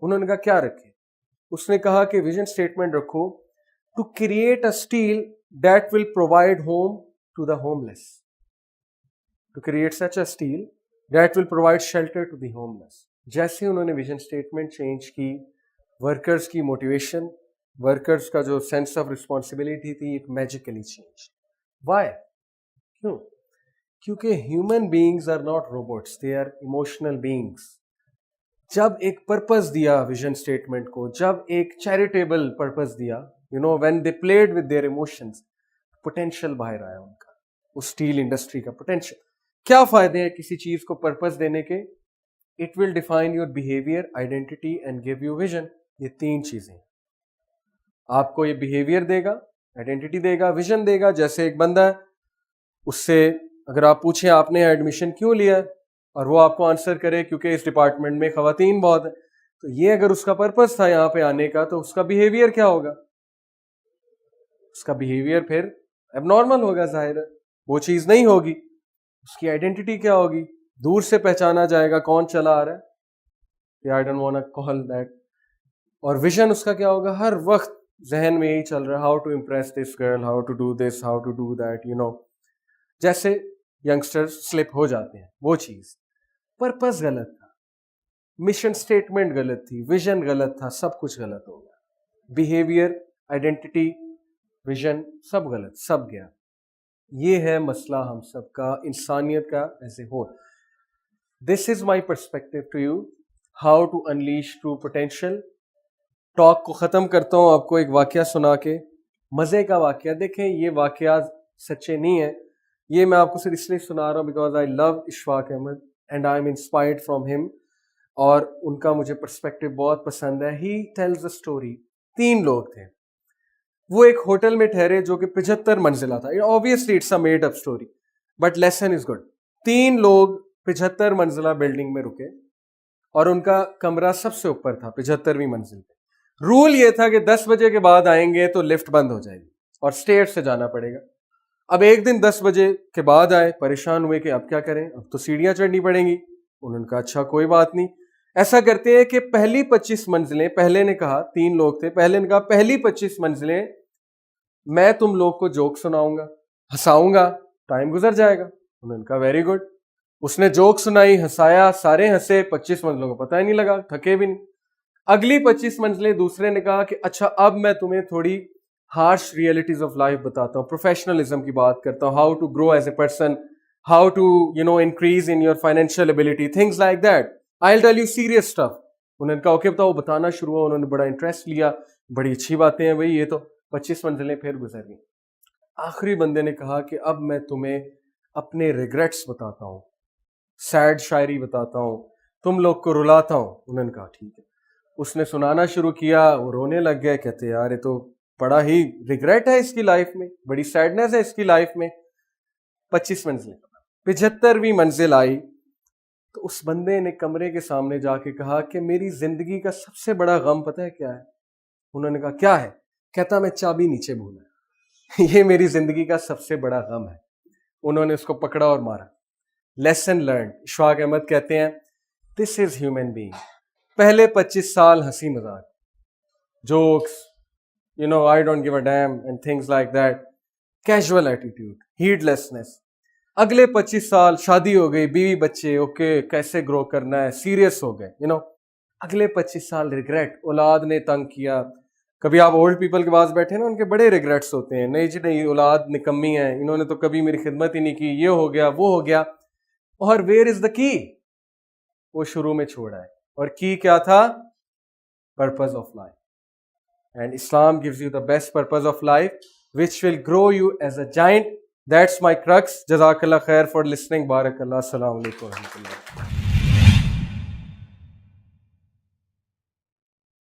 انہوں نے کہا کیا رکھے؟ اس نے کہا کہ ویژن اسٹیٹمنٹ رکھو to create a still that will provide home to the homeless. To create such a still that will provide shelter to the homeless. جیسے انہوں نے ویژن اسٹیٹمنٹ چینج کی, ورکرز کی motivation, workers کا جو sense of responsibility تھی, it magically change. Why? کیوں؟ کیونکہ human beings are not robots, they are emotional beings. جب ایک پرپز دیا ویژن اسٹیٹمنٹ کو, جب ایک چیریٹیبل پرپز دیا, when they played with their emotions, potential باہر آیا ان کا, اس اسٹیل انڈسٹری کا پوٹینشیل. کیا فائدے ہیں کسی چیز کو پرپز دینے کے؟ It will define your behaviour, identity and give you vision. یہ تین چیزیں آپ کو یہ بیہیویئر دے گا, آئیڈینٹی دے گا, ویژن دے گا. جیسے ایک بندہ ہے, اس سے اگر آپ پوچھیں آپ نے ایڈمیشن کیوں لیا, اور وہ آپ کو آنسر کرے کیونکہ اس ڈپارٹمنٹ میں خواتین بہت ہیں, تو یہ اگر اس کا پرپز تھا یہاں پہ آنے کا, تو اس کا بیہیویئر کیا ہوگا؟ اس کا بیہیویئر پھر اب نارمل ہوگا, ظاہر ہے وہ چیز نہیں ہوگی. اس کی آئیڈینٹی کیا ہوگی؟ دور سے پہچانا جائے گا کون چلا آ رہا ہے, I don't want to call that. اور ویژن اس کا کیا ہوگا؟ ہر وقت ذہن میں یہی چل رہا ہے, how to impress this girl, how to do this, how to do that. جیسے ینگسٹر سلپ ہو جاتے ہیں, وہ چیز. پرپز غلط تھا, مشن اسٹیٹمنٹ غلط تھی, ویژن غلط تھا, سب کچھ غلط ہو گیا. بیہیویئر, آئیڈینٹی, ویژن سب غلط, سب گیا. یہ ہے مسئلہ ہم سب کا, انسانیت کا as a whole. This is my perspective to you, how to unleash true potential. Talk کو ختم کرتا ہوں آپ کو ایک واقعہ سنا کے, مزے کا واقعہ. دیکھیں یہ واقعات سچے نہیں ہیں, یہ میں آپ کو صرف اس لیے سنا رہا ہوں because I love Ashfaq Ahmed and I am inspired from him, اور ان کا مجھے پرسپیکٹو بہت پسند ہے. ہی ٹیلز اے اسٹوری. 3 لوگ تھے, وہ ایک ہوٹل میں ٹھہرے جو کہ 75 منزلہ تھا. obviously it's a made up story but lesson is good. 3 لوگ 75 منزلہ بلڈنگ میں رکے, اور ان کا کمرہ سب سے اوپر تھا 75ویں منزل پہ. رول یہ تھا کہ 10 بجے کے بعد آئیں گے تو لفٹ بند ہو جائے گی اور اسٹیئر سے جانا پڑے گا. اب ایک دن 10 بجے کے بعد آئے, پریشان ہوئے کہ اب کیا کریں, اب تو سیڑھیاں چڑھنی پڑیں گی. انہوں نے کہا اچھا کوئی بات نہیں, ایسا کرتے ہیں کہ پہلی 25 منزلیں, پہلے نے کہا 3 لوگ تھے, پہلے نے کہا پہلی 25 منزلیں میں تم لوگ کو جوک سناؤں گا, ہنساؤں گا, ٹائم گزر جائے گا. انہوں نے کہا ویری گڈ. اس نے جوک سنائی, ہنسایا, سارے ہنسے, 25 منزلوں کو پتہ ہی نہیں لگا, تھکے بھی نہیں. اگلی 25 منزلیں دوسرے نے کہا کہ اچھا اب میں تمہیں تھوڑی ہارش ریئلٹیز آف لائف بتاتا ہوں, پروفیشنلزم کی بات کرتا ہوں, how to grow as a person, how to increase in your financial ability, things like that. I will tell you serious stuff. انہوں نے کہا اوکے بتاؤ, بتانا شروع ہوا. انہوں نے بڑا انٹرسٹ لیا, بڑی اچھی باتیں ہیں بھائی, یہ تو 25 منزلیں پھر گزر گئیں. آخری بندے نے کہا کہ اب میں تمہیں اپنے ریگریٹس بتاتا ہوں, سیڈ شاعری بتاتا ہوں, تم لوگ کو رلاتا ہوں. انہوں نے کہا ٹھیک ہے. اس نے سنانا شروع کیا, وہ رونے لگ گئے, کہتے یار یہ تو بڑا ہی ریگریٹ ہے اس کی لائف میں, بڑی سیڈنس ہے اس کی لائف میں. 25 منزلیں, 75ویں منزل آئی تو اس بندے نے کمرے کے سامنے جا کے کہا کہ میری زندگی کا سب سے بڑا غم پتہ ہے کیا ہے؟ انہوں نے کہا کیا ہے؟ کہتا میں چابی نیچے بھولا, یہ میری زندگی کا سب سے بڑا غم ہے. انہوں نے اس کو پکڑا اور مارا. Lesson learned. اشفاق احمد کہتے ہیں دس از ہیومن بینگ. پہلے 25 سال ہنسی مذاق, jokes, I don't give a damn and things like that, casual attitude, heedlessness. اگلے 25 سال شادی ہو گئی, بیوی بچے, اوکے کیسے گرو کرنا ہے, سیریس ہو گئے. اگلے 25 سال ریگریٹ, اولاد نے تنگ کیا. کبھی آپ اولڈ پیپل کے پاس بیٹھے نا, ان کے بڑے ریگریٹس ہوتے ہیں, نہیں جی نہیں اولاد نکمی ہے, انہوں نے تو کبھی میری خدمت ہی نہیں کی, یہ ہو گیا وہ ہو گیا. اور ویئر از دا کی؟ وہ شروع میں چھوڑا ہے, اور کی کیا تھا؟ Purpose of life. And Islam gives you the best purpose of life, which will grow you as a giant That's my crux. Jazakallah khair for listening. Barakallah. Assalamu alaikum wa rahmatullah.